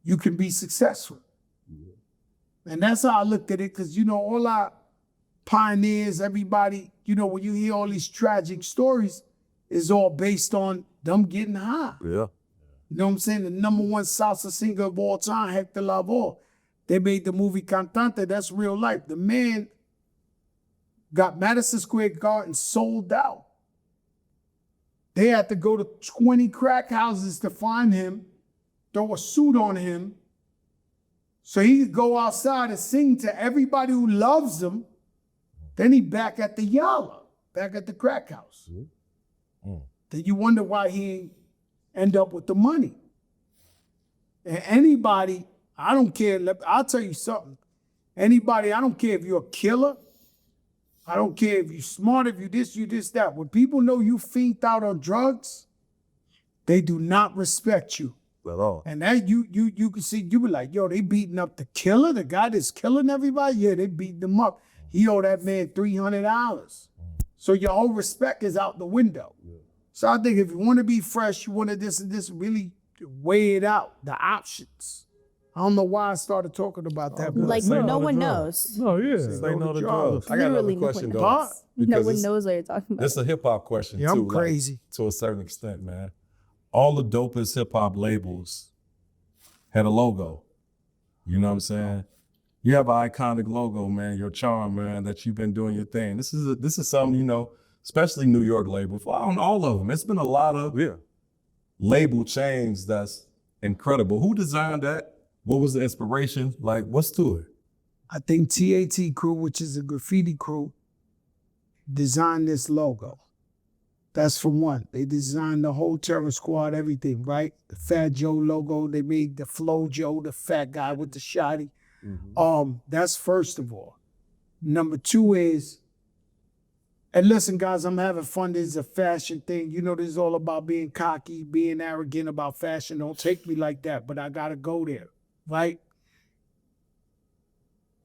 you can be successful. And that's how I looked at it, because, all our pioneers, everybody, when you hear all these tragic stories, it's all based on them getting high. Yeah. You know what I'm saying? The number one salsa singer of all time, Hector Lavoe. They made the movie Cantante. That's real life. The man got Madison Square Garden sold out. They had to go to 20 crack houses to find him, throw a suit on him, so he could go outside and sing to everybody who loves him. Then he back at the Yala, back at the crack house. Then you wonder why he end up with the money. And anybody, I don't care, I'll tell you something. Anybody, I don't care if you're a killer, I don't care if you're smart, if you this, that. When people know you fiend out on drugs, they do not respect you. At all. And that you can see, you be like, yo, they beating up the killer, the guy that's killing everybody. Yeah, they beating him up. He owe that man $300. So your whole respect is out the window. So I think if you want to be fresh, you want to this and this, really weigh it out, the options. I don't know why I started talking about that. But Like, no one knows. No, yeah. They know the drugs. drugs. I got another Literally question, no though. one knows. No because one it's- knows what you're talking about. This is a hip hop question, Yeah, too. I'm crazy. To a certain extent, man. All the dopest hip hop labels had a logo. You know what I'm saying? You have an iconic logo, man, your charm, man, that you've been doing your thing. This is something, especially New York labels. Well, on all of them. It's been a lot of label chains that's incredible. Who designed that? What was the inspiration? Like, what's to it? I think TAT Crew, which is a graffiti crew, designed this logo. That's for one. They designed the whole Terror Squad, everything, right? The Fat Joe logo. They made the Flow Joe, the fat guy with the shotty. That's first of all. Number two is, and listen, guys, I'm having fun. This is a fashion thing. This is all about being cocky, being arrogant about fashion. Don't take me like that, but I gotta go there, right?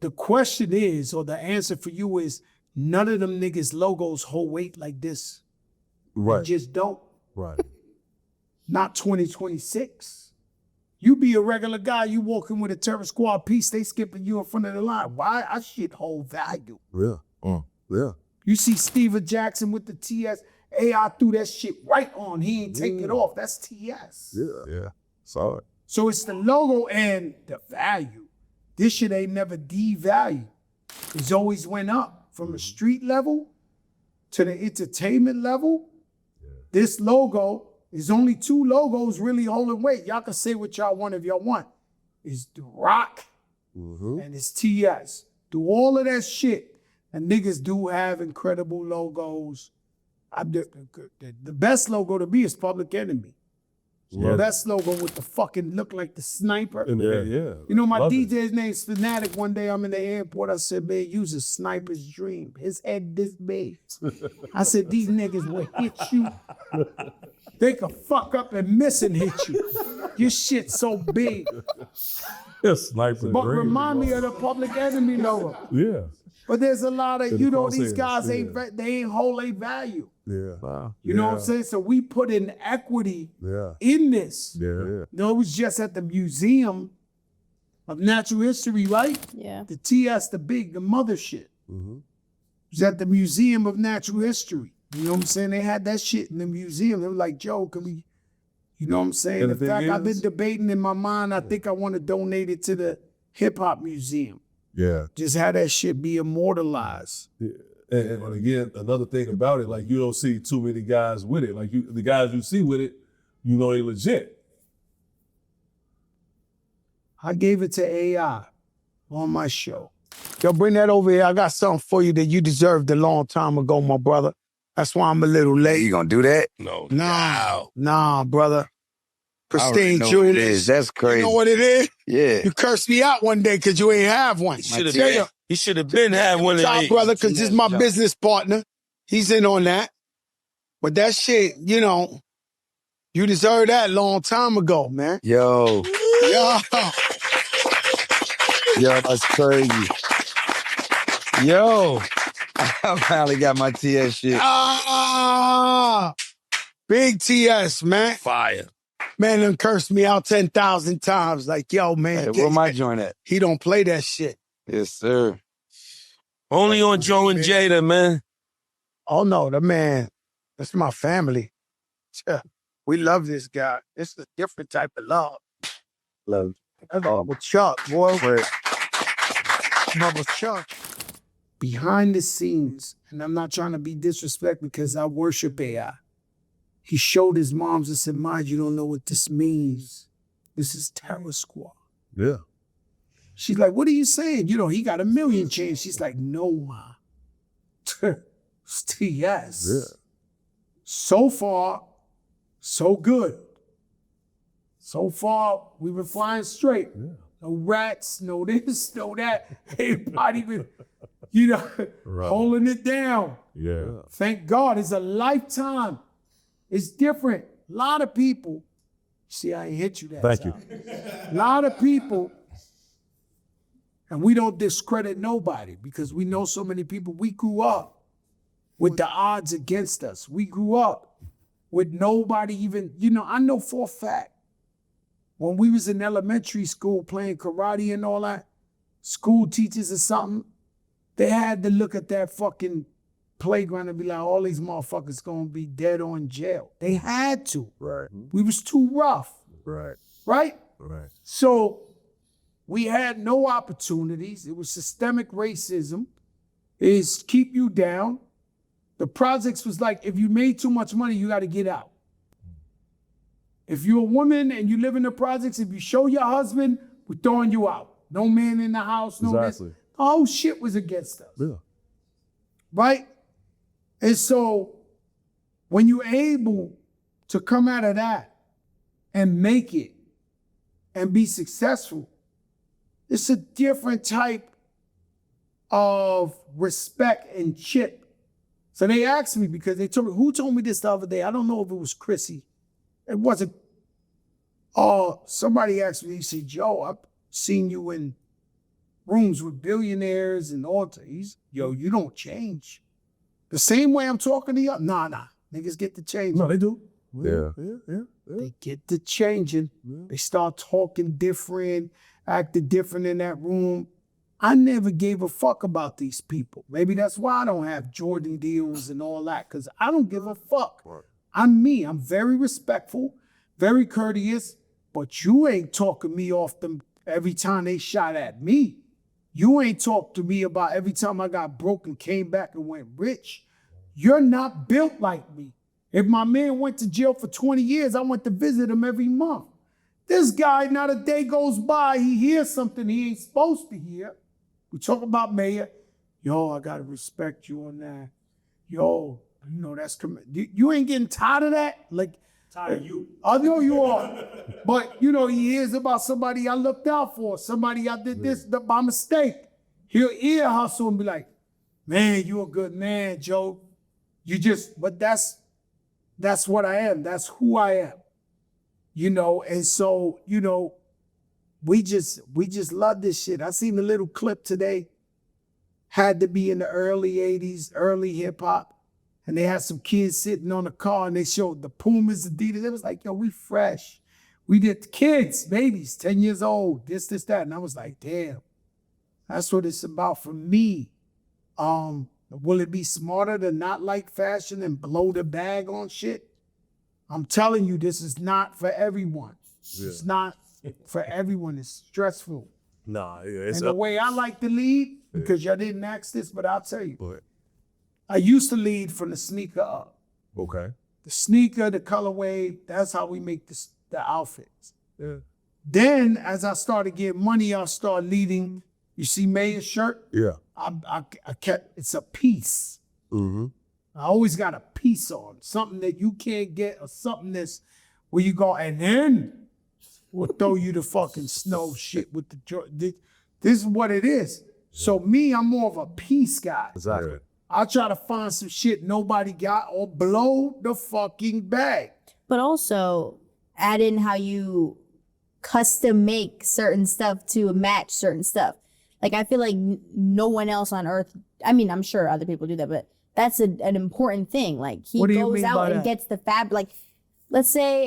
The question is, or the answer for you is, none of them niggas' logos hold weight like this. They just don't. Right. Not 2026. You be a regular guy, you walking with a Terror Squad piece, they skipping you in front of the line. Why? Our shit hold value. Yeah. Yeah. You see Steven Jackson with the TS. AI threw that shit right on. He ain't take it off. That's TS. Yeah. Saw it. So it's the logo and the value. This shit ain't never devalued. It's always went up from the street level to the entertainment level. This logo is only two logos really holding weight. Y'all can say what y'all want if y'all want. It's The Rock and it's TS. Do all of that shit. And niggas do have incredible logos. The best logo to me is Public Enemy. The best logo with the fucking look like the sniper. Yeah. My Love DJ's name's Fanatic. One day I'm in the airport. I said, man, use a sniper's dream. His head this big. I said, these niggas will hit you. They could fuck up and miss and hit you. Your shit's so big. Sniper. But remind me of the Public Enemy logo. Yeah. But there's a lot of, these crosshairs, guys they ain't hold their value. Yeah. Wow. You know what I'm saying? So we put in equity in this. Yeah. It was just at the Museum of Natural History, right? Yeah. The TS, the mother shit. It was at the Museum of Natural History. You know what I'm saying? They had that shit in the museum. They were like, Joe, can we, you know what I'm saying? And In the fact, thing I've been is- debating in my mind, I think I want to donate it to the Hip Hop Museum. Yeah. Just have that shit be immortalized. And again, another thing about it, like you don't see too many guys with it. Like the guys you see with it, they legit. I gave it to AI on my show. Yo, bring that over here. I got something for you that you deserved a long time ago, my brother. That's why I'm a little late. You gonna do that? No. Nah, brother. I already Pristine know what jewelry. it is. That's crazy. You know what it is? Yeah. You cursed me out one day because you ain't have one. He should have been had one of Top these. brother, because this is my business partner. He's in on that. But that shit, you know, you deserve that long time ago, man. Yo, Yo. yo, that's crazy. Yo, I finally got my TS shit. Ah, big TS, man. Fire. Man done cursed me out 10,000 times. Like, yo, man. Hey, where my joint at? He don't play that shit. Yes, sir. Only on Joe and Jada, man. Oh, no, the man. That's my family. We love this guy. It's a different type of love. Love. That's Uncle Chuck, boy. Uncle Chuck. Behind the scenes, and I'm not trying to be disrespectful because I worship AI. He showed his moms and said, "Mind, you don't know what this means. This is Terror Squad." Yeah. She's like, "What are you saying? You know, he got 1 million chains." She's like, "No, ma. It's TS." Yeah. So far, so good. So far, we've been flying straight. Yeah. No rats, no this, no that. Everybody even, you know, Right. holding it down. Yeah. Thank God, it's a lifetime. It's different. A lot of people, see, I ain't hit you that Thank time. A lot of people, and we don't discredit nobody because we know so many people. We grew up with the odds against us. We grew up with nobody even, you know, I know for a fact, when we was in elementary school playing karate and all that, school teachers or something, they had to look at that fucking playground and be like, all these motherfuckers gonna be dead or in jail. They had to. Right. We was too rough, Right. right? Right. So we had no opportunities. It was systemic racism. It's keep you down. The projects was like, if you made too much money, you gotta get out. If you're a woman and you live in the projects, if you show your husband, we're throwing you out. No man in the house, no Exactly. this. The whole shit was against us, Yeah. right? And so when you're able to come out of that and make it and be successful, it's a different type of respect and chip. So they asked me because they told me, who told me this the other day? I don't know if it was Chrissy. It wasn't. Somebody asked me, he said, "Joe, I've seen you in rooms with billionaires and all. Yo, you don't change. The same way I'm talking to you. Nah. Niggas get to change. No, they do. Yeah. Yeah. They get to changing. They start talking different, acting different in that room. I never gave a fuck about these people. Maybe that's why I don't have Jordan deals and all that, because I don't give a fuck. Right. I'm me. I'm very respectful, very courteous, but you ain't talking me off them every time they shot at me. You ain't talked to me about every time I got broke and came back and went rich. You're not built like me. If my man went to jail for 20 years, I went to visit him every month. This guy, not a day goes by, he hears something he ain't supposed to hear. We talk about Mayor. Yo, I gotta respect you on that. Yo, you know, that's, you ain't getting tired of that? Like, Tired of you. I know you are. But, you know, he hears about somebody I looked out for, somebody I did this by mistake. He'll ear hustle and be like, man, you a good man, Joe. You just, but that's what I am. That's who I am. You know, and so, you know, we just love this shit. I seen a little clip today. Had to be in the early 80s, early hip hop. And they had some kids sitting on the car and they showed the Pumas, Adidas. It was like, yo, we fresh. We did kids, babies, 10 years old, this, that. And I was like, damn, that's what it's about for me. Will it be smarter to not like fashion and blow the bag on shit? I'm telling you, this is not for everyone. Yeah. It's not for everyone. It's stressful. Nah, yeah. It's And the up. way I like to lead, because y'all didn't ask this, but I'll tell you. But, I used to lead from the sneaker up. okay. The sneaker, the colorway, that's how we make the outfits. Yeah. Then, as I started getting money, I started leading. You see Mayor's shirt? Yeah. I kept, it's a piece. Mm-hmm. I always got a piece on, something that you can't get or something that's where you go, and then we'll throw you the fucking snow shit with the, this is what it is. So me, I'm more of a piece guy. Exactly. I'll try to find some shit nobody got or blow the fucking bag. But also add in how you custom make certain stuff to match certain stuff. Like I feel like no one else on earth, I mean, I'm sure other people do that, but that's an important thing. Like he goes out and gets the fabric. Like let's say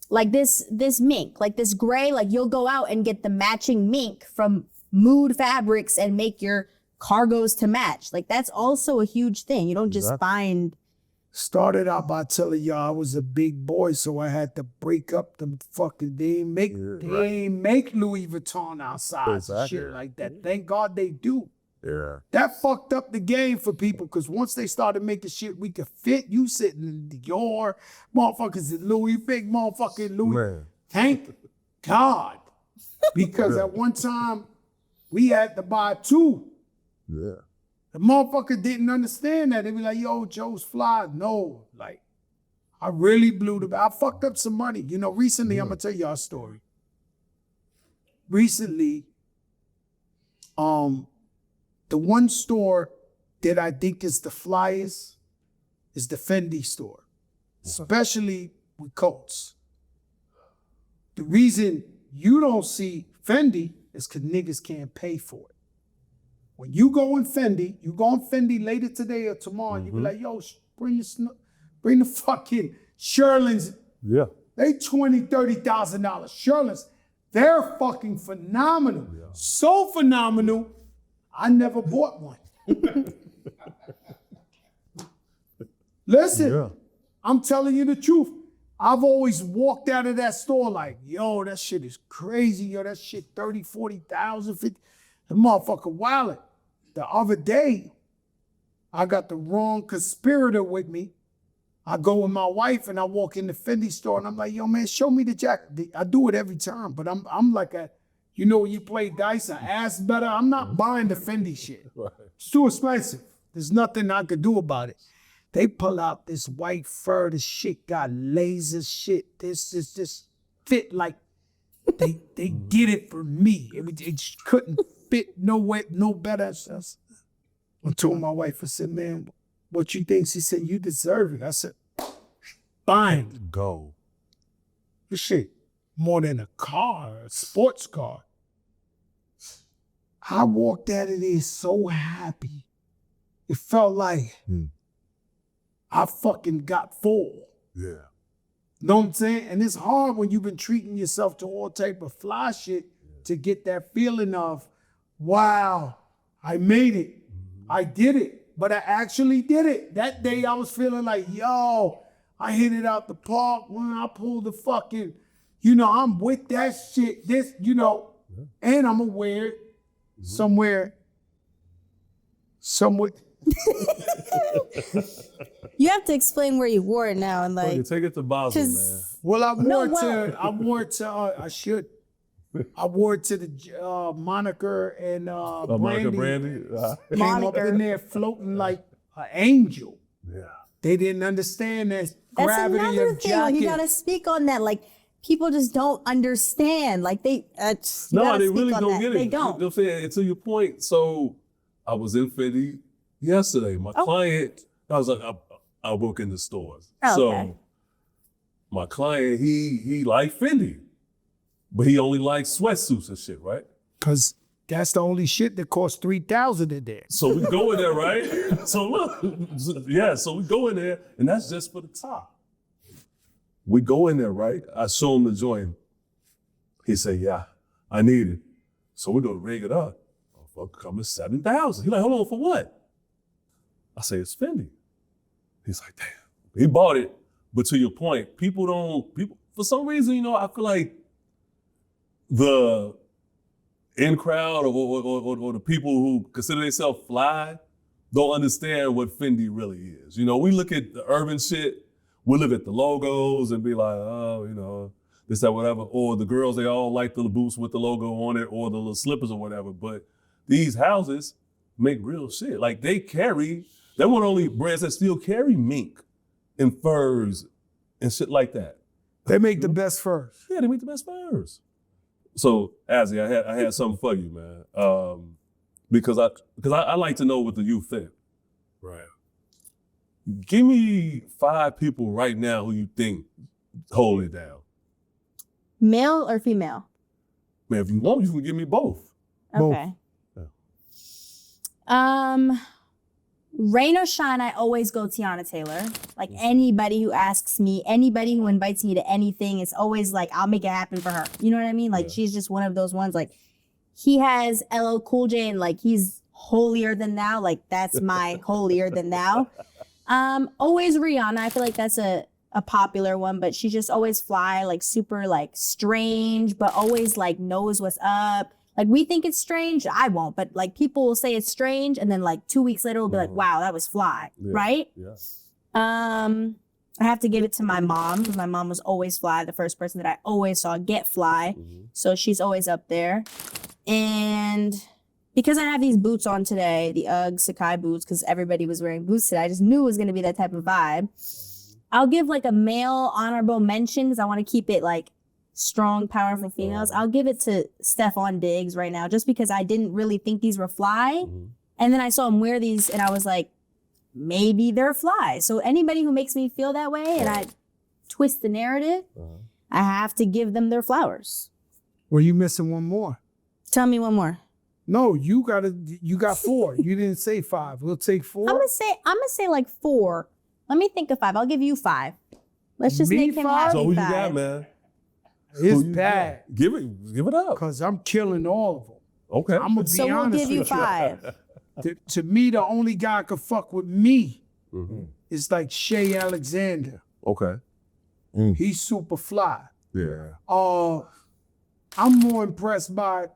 like this mink, like this gray, like you'll go out and get the matching mink from Mood Fabrics and make your cargos to match. Like that's also a huge thing. You don't just find. Started out by telling y'all I was a big boy, so I had to break up the fucking. They ain't make Louis Vuitton outside and shit like that. Thank God they do. Yeah. That fucked up the game for people because once they started making shit we could fit, you sitting in your motherfuckers in Louis, big motherfucking Louis. Man. Thank God. Because at one time we had to buy two. Yeah. The motherfucker didn't understand that. They be like, yo, Joe's fly. No, like, I really blew the, I fucked up some money. You know, recently, I'm gonna tell y'all a story. Recently, the one store that I think is the flyest is the Fendi store, especially with coats. The reason you don't see Fendi is because niggas can't pay for it. When you go in Fendi, you go in Fendi later today or tomorrow, you be like, yo, bring the fucking Sherlins. Yeah. They $20,000, $30,000 Sherlins. They're fucking phenomenal. Yeah. So phenomenal, I never bought one. Listen, I'm telling you the truth. I've always walked out of that store like, yo, that shit is crazy. Yo, that shit 30, 40,000, 50. The motherfucker wallet. The other day, I got the wrong conspirator with me. I go with my wife and I walk in the Fendi store and I'm like, yo, man, show me the jacket. I do it every time, but I'm like you know, when you play dice, I ask better. I'm not buying the Fendi shit. Right. It's too expensive. There's nothing I could do about it. They pull out this white fur. This shit got laser shit. This is just fit like they did it for me. It just couldn't fit no way, no better. I told my wife, I said, man, what you think? She said, you deserve it. I said, fine. Go. This shit, more than a car, a sports car. I walked out of there so happy. It felt like I fucking got full. Yeah. Know what I'm saying? And it's hard when you've been treating yourself to all type of fly shit to get that feeling of, wow, I made it. I did it. But I actually did it. That day I was feeling like, yo, I hit it out the park when I pulled the fucking, you know, I'm with that shit. This, you know, and I'm gonna wear it somewhere. You have to explain where you wore it now and like. You take it to Basel, man. Well, I wore it to the Moniker and Brandy. Monica Brandy. Came up in there floating like an angel. Yeah. They didn't understand that That's gravity another of thing. jacket. Like, you gotta speak on that. Like people just don't understand. Like they. No, they really don't get it. They don't. You know what I'm saying? And to your point, so I was in Fendi yesterday. My client, I was like, I work in the stores. Oh, okay. So my client, he liked Fendi, but he only likes sweatsuits and shit, right? Cause that's the only shit that costs $3,000 in there. So we go in there, right? So look, so we go in there, and that's just for the top. We go in there, right? I show him the joint. He said, yeah, I need it. So we go to rig it up. Motherfucker coming 7,000. He's like, hold on, for what? I say, it's Fendi. He's like, damn. He bought it. But to your point, people, for some reason, you know, I feel like the in crowd or the people who consider themselves fly don't understand what Fendi really is. You know, we look at the urban shit, we look at the logos and be like, oh, you know, this, that, whatever. Or the girls, they all like the boots with the logo on it or the little slippers or whatever. But these houses make real shit. Like they one only brands that still carry mink and furs and shit like that. They make the best furs. Yeah, they make the best furs. So, Azzy, I had something for you, man. Because I like to know what the youth think. Right. Give me 5 people right now who you think hold it down. Male or female? Man, if you want, you can give me both. Okay. Rain or shine, I always go Tiana Taylor. Like anybody who asks me, anybody who invites me to anything, it's always like, I'll make it happen for her. You know what I mean? Like she's just one of those ones. Like he has LL Cool J and like he's holier than thou. Like that's my holier than thou. Always Rihanna. I feel like that's a popular one, but she just always fly, like super like strange, but always like knows what's up. Like we think it's strange, I won't, but like people will say it's strange, and then like 2 weeks later we'll be like, wow, that was fly, right? Yes. I have to give it to my mom. My mom was always fly, the first person that I always saw get fly. So she's always up there. And because I have these boots on today, the Ugg Sakai boots, because everybody was wearing boots today, I just knew it was gonna be that type of vibe. I'll give like a male honorable mention because I want to keep it like strong, powerful females. I'll give it to Stephon Diggs right now, just because I didn't really think these were fly. And then I saw him wear these and I was like, maybe they're fly. So anybody who makes me feel that way and I twist the narrative, I have to give them their flowers. Well, you missing one more. Tell me one more. No, you got 4. You didn't say 5. We'll take 4. I'm gonna say like 4. Let me think of 5. I'll give you 5. Let's just Me make him 5? happy. So who you 5. got, man? It's Who you bad. got? Give it up. Because I'm killing all of them. Okay. I'm going to be So we'll honest give you with you. 5. To me, the only guy could fuck with me is like Shea Alexander. Okay. He's super fly. Yeah. I'm more impressed by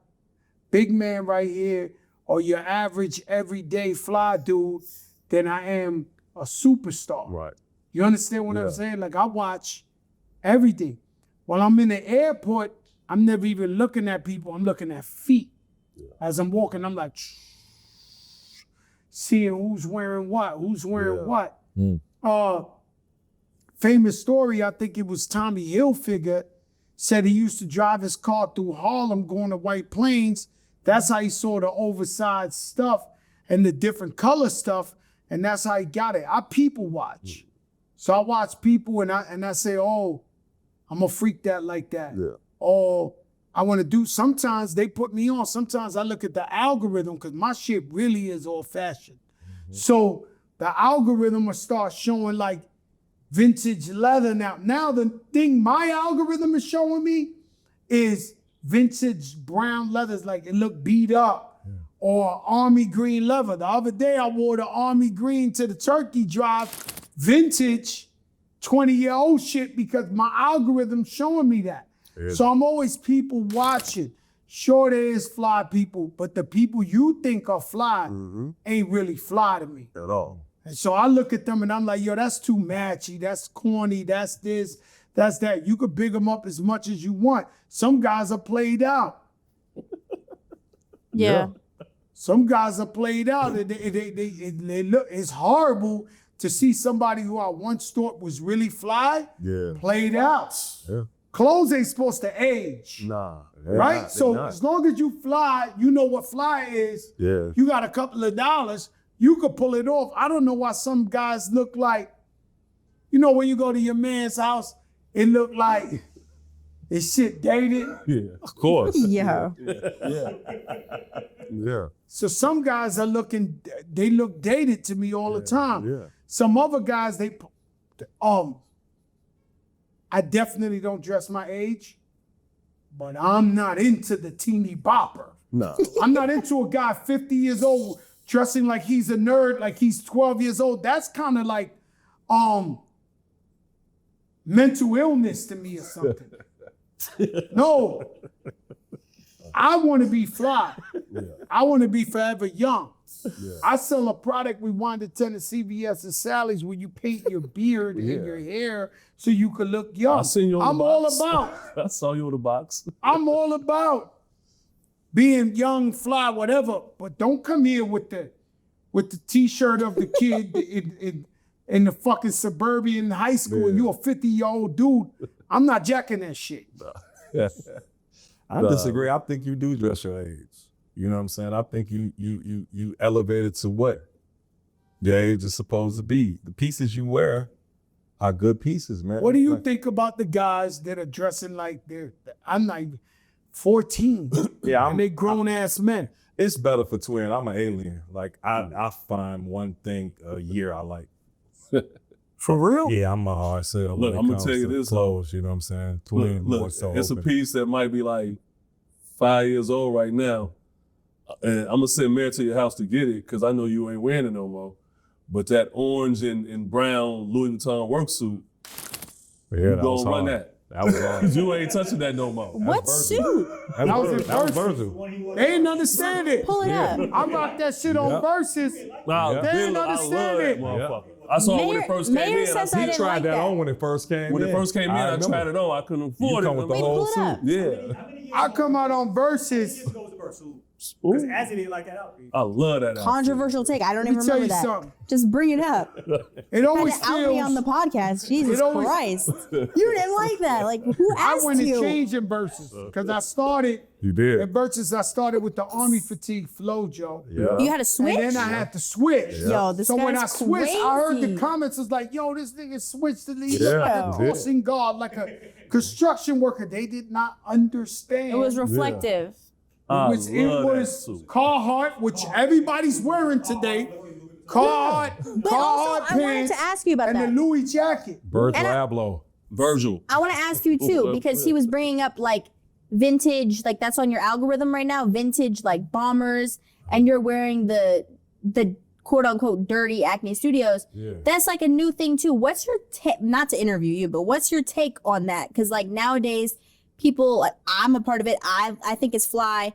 big man right here or your average everyday fly dude than I am a superstar. Right. You understand what I'm saying? Like I watch everything. While I'm in the airport, I'm never even looking at people. I'm looking at feet. As I'm walking, I'm like, seeing who's wearing what. Famous story, I think it was Tommy Hilfiger, said he used to drive his car through Harlem going to White Plains. That's how he saw the oversized stuff and the different color stuff, and that's how he got it. I people watch. So I watch people and I say, oh, I'm gonna freak that like that. Yeah. Or I wanna do, sometimes they put me on. Sometimes I look at the algorithm because my shit really is old fashioned. So the algorithm will start showing like vintage leather now. Now the thing my algorithm is showing me is vintage brown leathers, like it look beat up, or army green leather. The other day I wore the army green to the turkey drive, vintage 20-year-old shit, because my algorithm's showing me that. So I'm always people watching. Sure, there is fly people, but the people you think are fly ain't really fly to me. At all. And so I look at them and I'm like, yo, that's too matchy, that's corny, that's this, that's that. You could big them up as much as you want. Some guys are played out. Yeah. Some guys are played out. They look, it's horrible to see somebody who I once thought was really fly played out. Yeah. Clothes ain't supposed to age. Nah. Right? So as long as you fly, you know what fly is. Yeah. You got a couple of dollars, you could pull it off. I don't know why some guys look like, you know, when you go to your man's house, it look like it's shit dated. Yeah. Of course. Yeah. Yeah. So some guys are looking, they look dated to me all the time. Yeah. Some other guys, I definitely don't dress my age, but I'm not into the teeny bopper. No. I'm not into a guy 50 years old dressing like he's a nerd, like he's 12 years old. That's kind of like mental illness to me or something. No. I want to be fly. I want to be forever young. I sell a product we wanted to attend at CVS and Sally's where you paint your beard and your hair so you can look young. I seen you on the box. all about. I saw you on the box. I'm all about being young, fly, whatever. But don't come here with the T-shirt of the kid in the fucking suburban high school and you're a 50-year-old dude. I'm not jacking that shit. I disagree. I think you do dress your age. You know what I'm saying? I think you elevated to what? Gauge is supposed to be. The pieces you wear are good pieces, man. What do you think about the guys that are dressing like I'm not even 14. Yeah, and they grown ass men. It's better for twin. I'm an alien. Like I find one thing a year I like. For real? Yeah, I'm a hard sell. Look, I'm gonna tell you this. Clothes, you know what I'm saying? Twin Look, more so it's open. a piece that might be like 5 years old right now. And I'm gonna send Mary to your house to get it because I know you ain't wearing it no more. But that orange and brown Louis Vuitton work suit, Yeah, you that gonna was run hard. that. That was hard. You ain't touching that no more. What suit? That was in that was Virgil. Virgil. They didn't understand it. Pull it up. I rocked that shit on Versus. Nah, Yeah. They didn't I understand love that it. motherfucker. I saw it when it first came Mayor in. says I I He didn't tried like that that. on when it first came When in. it first came in, I remember. tried it on. I couldn't You afford come it. with the Wait, whole pull it suit. up. Yeah, I come out on Versus. Because Azzy didn't like that outfit. I love that outfit. Controversial take. I don't Let me even tell remember you that. something. Just bring it up. It always Had to out me on the feels. podcast. Jesus It always- Christ. You didn't like that. Like, who I asked went and you? changed in Versus because I started You did. in Versus. I started with the Army Fatigue Flow, Joe. Yeah. You had a switch? And then I had to switch. Yo, this So when I guy's switched, I heard the crazy. comments was like, yo, this nigga switched to leave Yeah, like a he did. crossing guard, like a construction worker. They did not understand. It was reflective. I It love that was suit. Carhartt, which everybody's wearing today. Carhartt, But also, I wanted to ask you about and that. the Louis jacket. Virgil And I- Abloh. Virgil. I want to ask you too, because he was bringing up like vintage, like that's on your algorithm right now, vintage like bombers, and you're wearing the quote unquote dirty Acne Studios. Yeah. That's like a new thing too. What's your take? Not to interview you, but what's your take on that? Because like nowadays, people, like, I'm a part of it. I think it's fly.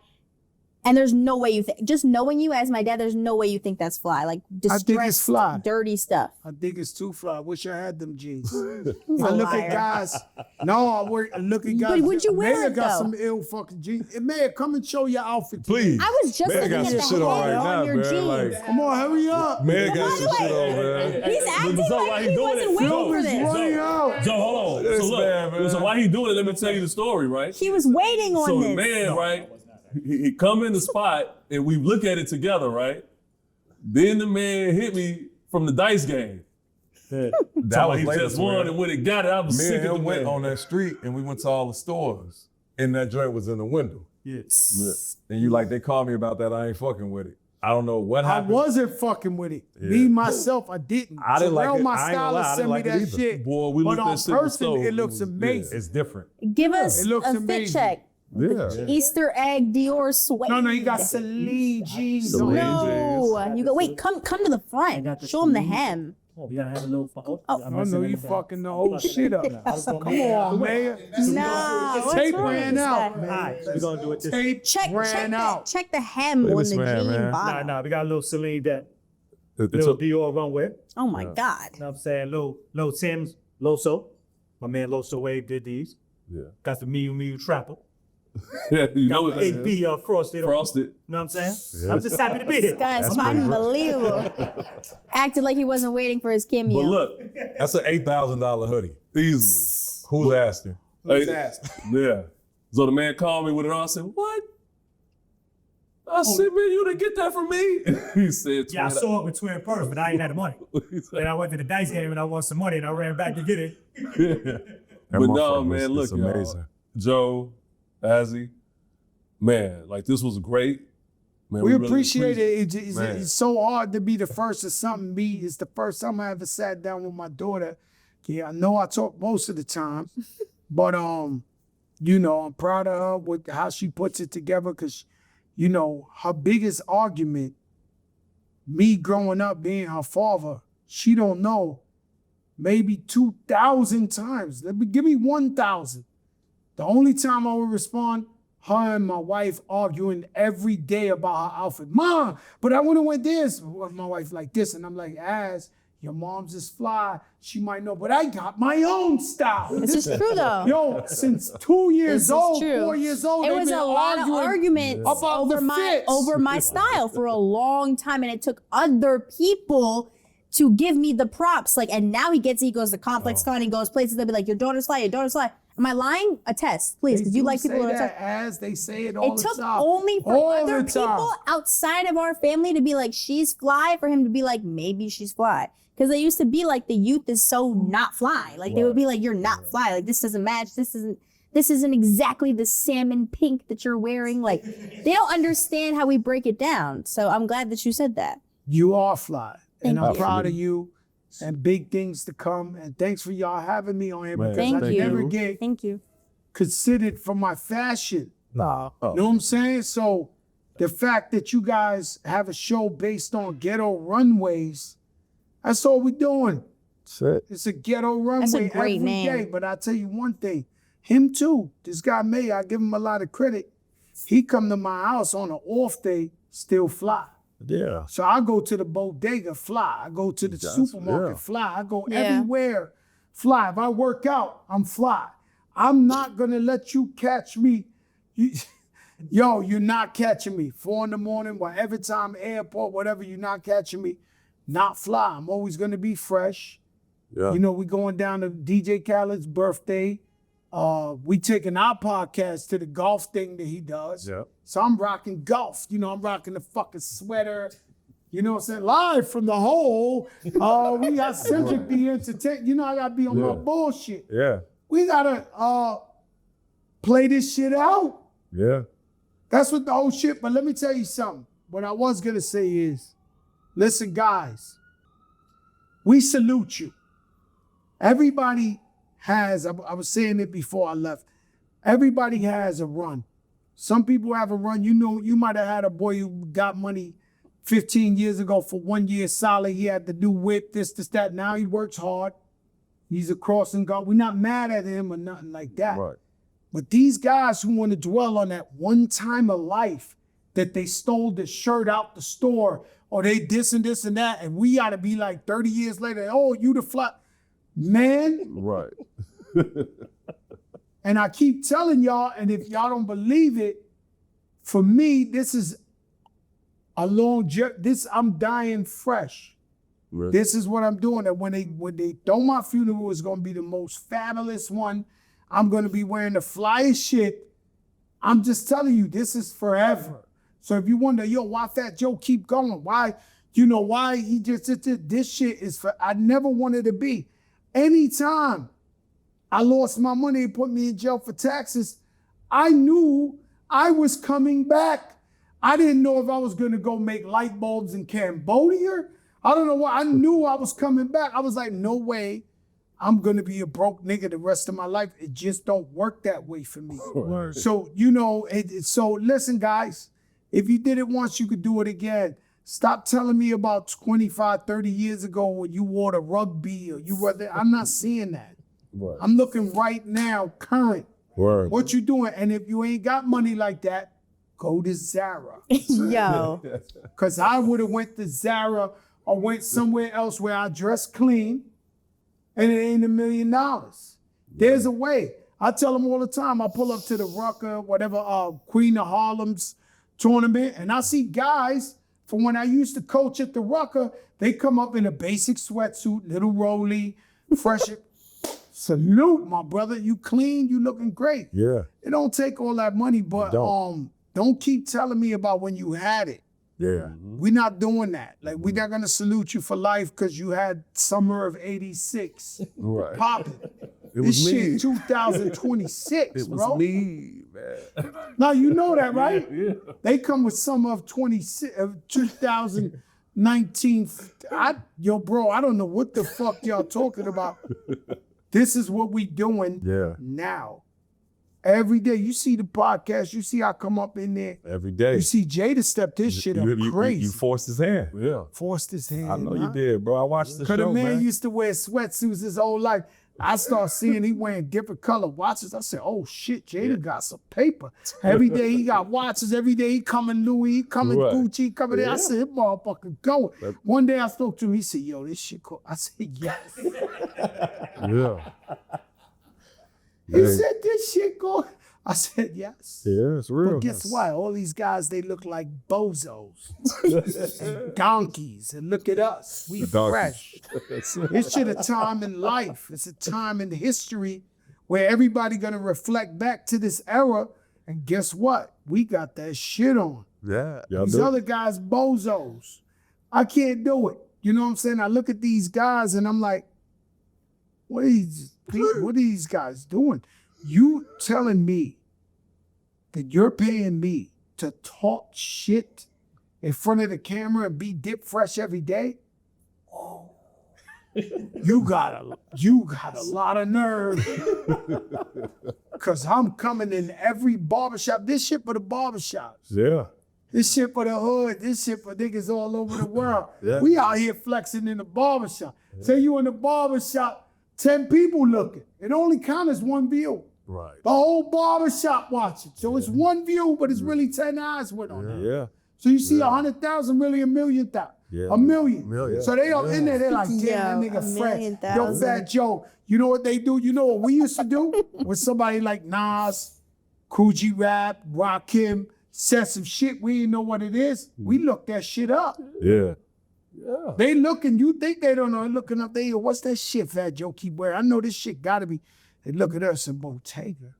And there's no way you think, just knowing you as my dad, there's no way you think that's fly. Like I think it's distressed, fly. dirty stuff. I think it's too fly. I wish I had them jeans. He's a I look liar. at guys. No, I look at guys. But would you wear Mayor it, got though? some ill fucking jeans. Mayor, come and show your outfit. Please. I was just Man looking got at some the shit on head right on now, your man. jeans. Like, Come on, hurry up. man got By some the shit way, on, man. He's acting So why like he he doing wasn't it? waiting Joe, for He's this. running out. Joe, hold on. This So look, man. so why he doing it? Let me tell you the story, right? He was waiting on So this. the man, right? He come in the spot and we look at it together, right? Then the man hit me from the dice game. That He was later, just won, and when it got it, I was Me sick and of the him went man. on that street and we went to all the stores. And that joint was in the window. Yes. And you like, they called me about that. I ain't fucking with it. I don't know what I happened. wasn't fucking with it. Yeah. Me, myself, I didn't. I didn't like Terrell, it. my I ain't gonna lie, I stylist, didn't sent me like it that either. shit. Boy, we But looked on at shit in the person, store. it looks amazing. It's different. Give us It looks a fit amazing. check. Yeah. Easter egg Dior suede. No, he got Celine jeans. Celine on. No, you go. Wait, come to the front. Show him the hem. Oh, we gotta have a little fun. I know you fucking the whole shit up. Come on, man. Nah, what's Tape wrong with ran this out, guy? man. Alright, we're gonna do it this Tape Check ran out. check the hem Look at on this the man, jean man. bottom. Nah, we got a little Celine that It's little a- Dior runway. You Oh my God. know what I'm saying? Little Tim's, Loso. My man Loso Wave did these. Yeah. Got the Miu Trapper. Yeah, you know Got what the that is. AP frosted. You Frosted. know what I'm saying? I'm just happy to be here. Guys, unbelievable. Acted like he wasn't waiting for his cameo. But look, That's an $8,000 hoodie. easily. Who's asking? Who's Hey, asking? Yeah. So the man called me with it on. I said, what? I said, man, you didn't get that from me? He said, Yeah, I "Twin, saw it with Twin Purse, but I ain't had the money. He said, Then I went to the dice game and I won some money and I ran back to get it. But no, motherfucker man, is look, y'all. amazing. Joe, Azzy, man, like this was great. Man, We really appreciate it. Man. It's so hard to be the first of something. Me, it's the first time I ever sat down with my daughter. Yeah, I know I talk most of the time, but you know, I'm proud of her with how she puts it together. Cause, you know, her biggest argument, me growing up being her father, she don't know, maybe 2,000 times. Give me 1,000. The only time I would respond, her and my wife arguing every day about her outfit. Mom, but I would've went this. My wife like this, and I'm like, as your mom's is fly, she might know, but I got my own style. This is true though. Yo, since 2 years This is old, true. 4 years old, It they've was been a lot of arguing arguments about over the my fits. style for a long time, and it took other people to give me the props. Like, and now he goes to Complex Con, he goes places. They'll be like, "Your daughter's fly, your daughter's fly." Am I lying? Attest, please, because you like people say to that attest. as they say it all It the took time. only for All other the time. people outside of our family to be like, she's fly, for him to be like, maybe she's fly. Because they used to be like, the youth is so not fly. Like, they would be like, you're not fly. Like, this doesn't match. This isn't exactly the salmon pink that you're wearing. Like, they don't understand how we break it down. So I'm glad that you said that. You are fly. And Thank I'm you. proud of you. And big things to come. And thanks for y'all having me on here Man, because Thank I you. never get Thank you. considered for my fashion. Nah. You know what I'm saying? So the fact that you guys have a show based on Ghetto Runways, that's all we're doing. Shit. It's a Ghetto Runway That's a great every name. day. But I tell you one thing, him too, this guy May, I give him a lot of credit. He come to my house on an off day, still fly. Yeah. So I go to the bodega, fly. I go to the supermarket, fly. I go Yeah. everywhere, fly. If I work out, I'm fly. I'm not gonna let you catch me. Yo, you're not catching me. 4 a.m, whatever time, airport, whatever, you're not catching me. Not fly. I'm always gonna be fresh. Yeah. You know, we going down to DJ Khaled's birthday. We taking our podcast to the golf thing that he does. Yeah. So I'm rocking golf. You know, I'm rocking the fucking sweater. You know what I'm saying? Live from the hole. We got Centric the entertain. You know, I gotta be on my bullshit. Yeah. We gotta play this shit out. Yeah. That's what the whole shit. But let me tell you something. What I was gonna say is, listen, guys, we salute you. Everybody has, I was saying it before I left, everybody has a run. Some people have a run. You know, you might have had a boy who got money 15 years ago for 1 year solid. He had to do whip, this, that. Now he works hard. He's a crossing guard. We're not mad at him or nothing like that. Right. But these guys who want to dwell on that one time of life that they stole the shirt out the store or they this and that, and we ought to be like 30 years later, oh, you the fly. Man, Right. and I keep telling y'all, and if y'all don't believe it, for me, this is a long journey. I'm dying fresh. Really? This is what I'm doing. And when they throw my funeral, it's gonna be the most fabulous one. I'm gonna be wearing the flyest shit. I'm just telling you, this is forever. So if you wonder, yo, why Fat Joe keep going? Why he just did this shit is for, I never wanted to be. Anytime I lost my money and put me in jail for taxes, I knew I was coming back. I didn't know if I was gonna go make light bulbs in Cambodia. I don't know why. I knew I was coming back. I was like, no way I'm gonna be a broke nigga the rest of my life. It just don't work that way for me. So, you know, so listen, guys, if you did it once, you could do it again. Stop telling me about 25, 30 years ago when you wore the rugby or you were there. I'm not seeing that. Right. I'm looking right now, current. Word. What you doing? And if you ain't got money like that, go to Zara. Yo. Because I would have went to Zara or went somewhere else where I dress clean and it ain't $1 million. There's a way. I tell them all the time, I pull up to the Rucker, whatever, Queen of Harlem's tournament, and I see guys from when I used to coach at the Rucker, they come up in a basic sweatsuit, little rolly, fresh. Salute, my brother. You clean, you looking great. Yeah. It don't take all that money, but don't keep telling me about when you had it. Yeah. We're not doing that. Like, we're not gonna salute you for life because you had summer of '86. Right. Popping. It was This me. shit 2026, It was bro. me, man. Now you know that, right? Yeah. They come with summer of 2019. Yo, bro, I don't know what the fuck y'all talking about. This is what we doing now. Every day. You see the podcast, you see I come up in there. Every day. You see Jada step this shit up crazy. You forced his hand. Yeah. Forced his hand. I know you did, bro. I watched the Because show, the man man. used to wear sweatsuits his whole life. I start seeing he wearing different color watches. I said, oh shit, Jada got some paper. Every day he got watches. Every day he coming Louis, he coming Gucci, he coming there. I said, this motherfucker going. One day I spoke to him. He said, yo, this shit cool. I said, yes. Yeah. He said, this shit going. I said, yes. Yeah, it's real. But guess what? All these guys, they look like bozos and donkeys. And look at us. We fresh. It's shit a time in life. It's a time in history where everybody gonna reflect back to this era, and guess what? We got that shit on. Yeah. These other guys, bozos. I can't do it. You know what I'm saying? I look at these guys and I'm like, what are these guys doing? You telling me that you're paying me to talk shit in front of the camera and be dip fresh every day? Oh, you got a lot of nerve. Cause I'm coming in every barbershop. This shit for the barbershops. Yeah. This shit for the hood. This shit for niggas all over the world. Yeah. We out here flexing in the barbershop. Say you in the barbershop, 10 people looking. It only counts as one view. Right. The whole barbershop watching. So it's one view, but it's really 10 eyes with on it. Yeah. So you see 100,000, really a million thousand. Yeah. A million. Million. So they all in there, they're like, damn, that Yo, nigga a fresh. million Yo, thousand. Fat Joe. You know what they do? You know what we used to do? With somebody like Nas, Coogee Rap, Rakim, said some shit, we didn't know what it is. We looked that shit up. Yeah. They looking, you think they don't know, they're looking up, they, what's that shit Fat Joe keep wearing? I know this shit gotta be, they look at us in Bottega.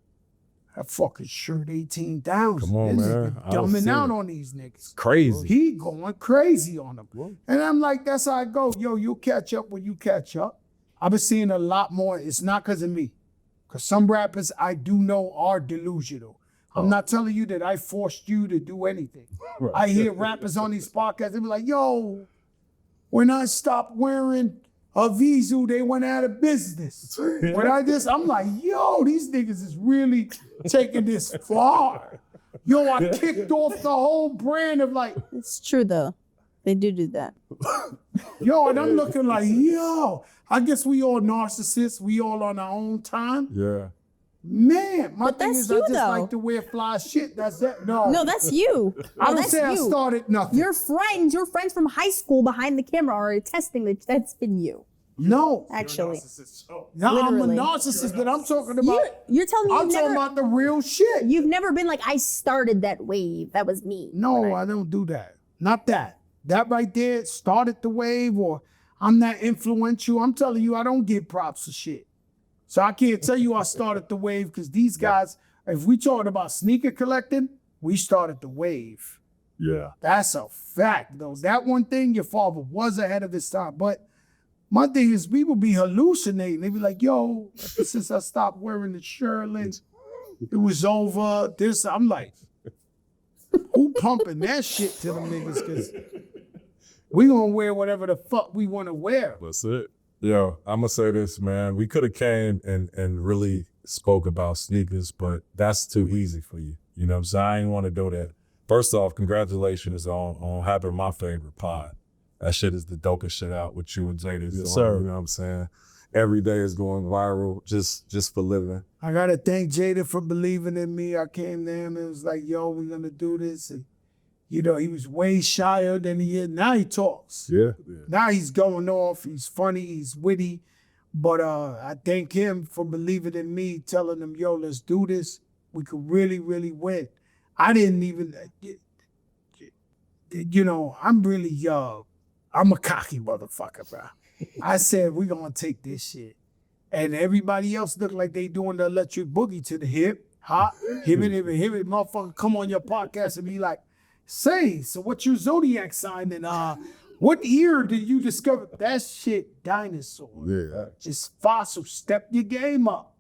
That fucking shirt 18,000. Come on, This man. nigga I don't dumbing see out it. on these niggas. Crazy. He going crazy on them. And I'm like, that's how I go. Yo, you'll catch up when you catch up. I've been seeing a lot more. It's not because of me. Because some rappers I do know are delusional. I'm not telling you that I forced you to do anything. Right. I hear rappers on these podcasts, they be like, yo, when I stopped wearing a Vizu, they went out of business. When I'm like, yo, these niggas is really taking this far. Yo, I kicked off the whole brand of like, It's true though. They do that. yo, and I'm looking like, yo, I guess we all narcissists. We all on our own time. Yeah. Man, my But thing that's is you, I just though. like to wear fly shit. That's it. No. No, that's you. I No, don't that's say I you. started nothing. Your friends from high school behind the camera are attesting that that's been you. No. Actually, No, I'm a Literally. narcissist, but I'm talking about, you're telling me I'm talking about the real shit. you've never been like, I started that wave. That was me. No, I don't do that. Not that. That right there started the wave, or I'm not influential. I'm telling you, I don't give props for shit. So I can't tell you I started the wave because these guys, if we talking about sneaker collecting, we started the wave. Yeah. That's a fact, though. That one thing, your father was ahead of his time. But my thing is, people be hallucinating. They be like, yo, ever since I stopped wearing the Sherlin, it was over. This, I'm like, who pumping that shit to them niggas? Because we gonna wear whatever the fuck we want to wear. That's it. Yo, I'm gonna say this, man. We could have came and really spoke about sneakers, but that's too easy for you. You know what I'm saying? I ain't want to do that. First off, congratulations on having my favorite pod. That shit is the dopest shit out with you and Jada. Yes, sir. You know what I'm saying? Every day is going viral just for living. I gotta thank Jada for believing in me. I came to him and was like, yo, we're gonna do this. And, you know, he was way shyer than he is. Now he talks. Yeah. Now he's going off. He's funny. He's witty. But I thank him for believing in me, telling him, yo, let's do this. We could really, really win. I didn't even, you know, I'm really, I'm a cocky motherfucker, bro. I said, we're going to take this shit. And everybody else look like they doing the electric boogie to the hip. Hop, hip it, motherfucker, come on your podcast and be like, say, so what's your zodiac sign? And what year did you discover that shit? Dinosaur. Yeah. It's fossil. Step your game up.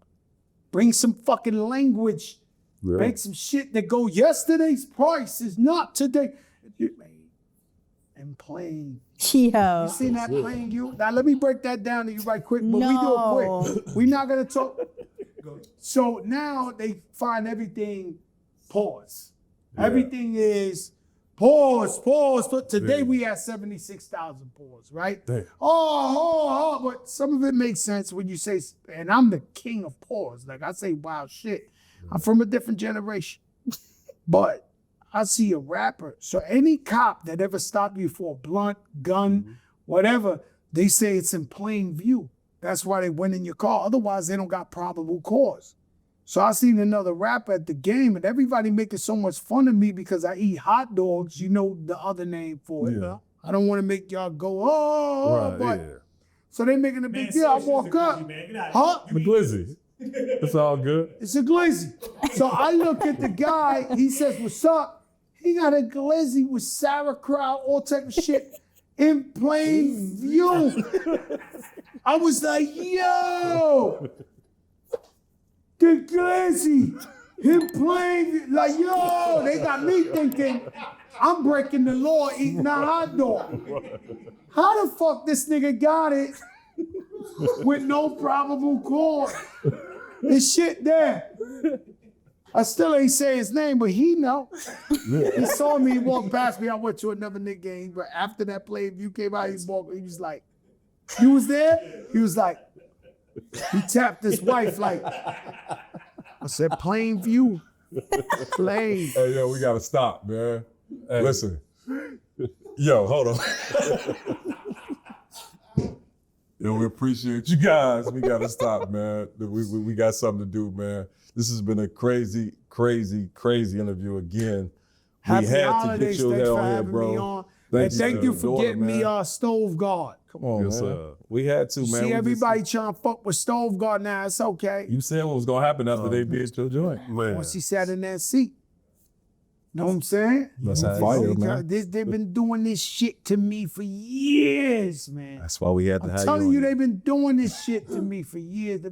Bring some fucking language. Yeah. Make some shit that go, yesterday's price is not today. And playing. Yo. You seen that playing you? Now let me break that down to you right quick, but we do it quick. We're not gonna talk. So now they find everything pause. Yeah. Everything is pause. But today we had 76,000 pause, right? Damn. Oh, but some of it makes sense when you say, and I'm the king of pause. Like I say wild shit. I'm from a different generation. But I see a rapper. So any cop that ever stopped you for a blunt, gun, whatever, they say it's in plain view. That's why they went in your car. Otherwise, they don't got probable cause. So I seen another rapper at the game, and everybody making so much fun of me because I eat hot dogs. You know the other name for it. Yeah. I don't want to make y'all go, oh, Right, but yeah. so they making a big deal. I walk up. Huh? McGlizzy. It's all good. It's a glizzy. So I look at the guy, he says, what's up? He got a glizzy with sauerkraut, all type of shit in plain view. I was like, yo, the glizzy in plain view. Like, yo, they got me thinking I'm breaking the law eating a hot dog. How the fuck this nigga got it with no probable cause? This shit there. I still ain't say his name, but he know. He saw me, he walked past me. I went to another nigga game, but after that play, if you came out, he was like, you was there? He was like, he tapped his wife like, I said, plain view. Plain. Hey, yo, we gotta stop, man. Hey. Listen. Yo, hold on. Yo, we appreciate you guys. We gotta stop, man. We got something to do, man. This has been a crazy, crazy, crazy interview again. Happy we had holidays. to get you Thanks down for here, having bro. me on. And thank you for getting me Stove Guard. Come on, Yes, man. sir. We had to, man. See everybody trying to fuck with Stove Guard now. It's okay. You said what was gonna happen after they did your joint. Man. Once he sat in that seat. Know what I'm saying? That's how fire, man. They've been doing this shit to me for years, man. That's why we had to I'm have telling you. you, they've been doing this shit to me for years.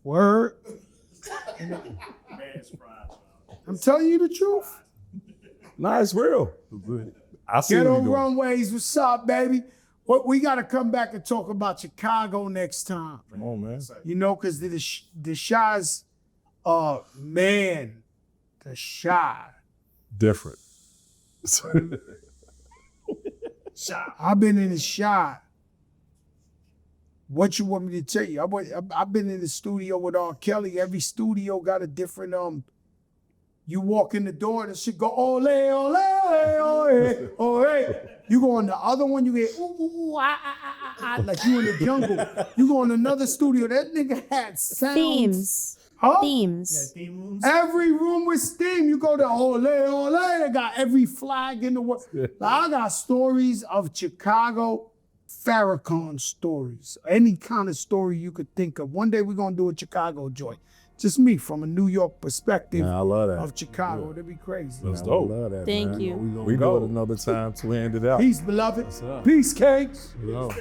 Word. I'm telling you the truth. Nah, it's real. I see Ghetto what you doing. Runways, what's up, baby? What we got to come back and talk about Chicago next time. Come on, man. You know, because the Shy's, man, the Shy. Different. I've been in the Shy. What you want me to tell you? I've been in the studio with R. Kelly. Every studio got a different, you walk in the door and it should go, ole, ole, ole, ole. You go in the other one, you get, ooh, ooh, ah, ah, ah, ah, like you in the jungle. You go in another studio, that nigga had sounds. Themes. Huh? Themes. Theme rooms. Every room with steam. You go to ole, ole, they got every flag in the world. Like, I got stories of Chicago, Farrakhan stories. Any kind of story you could think of. One day we're gonna do a Chicago joint. Just me from a New York perspective Man, I love that. of Chicago. That'd be crazy. That's Man, I dope. love that, Thank man. you. We We do it another time to end it out. Peace, beloved. Peace, cakes. You know.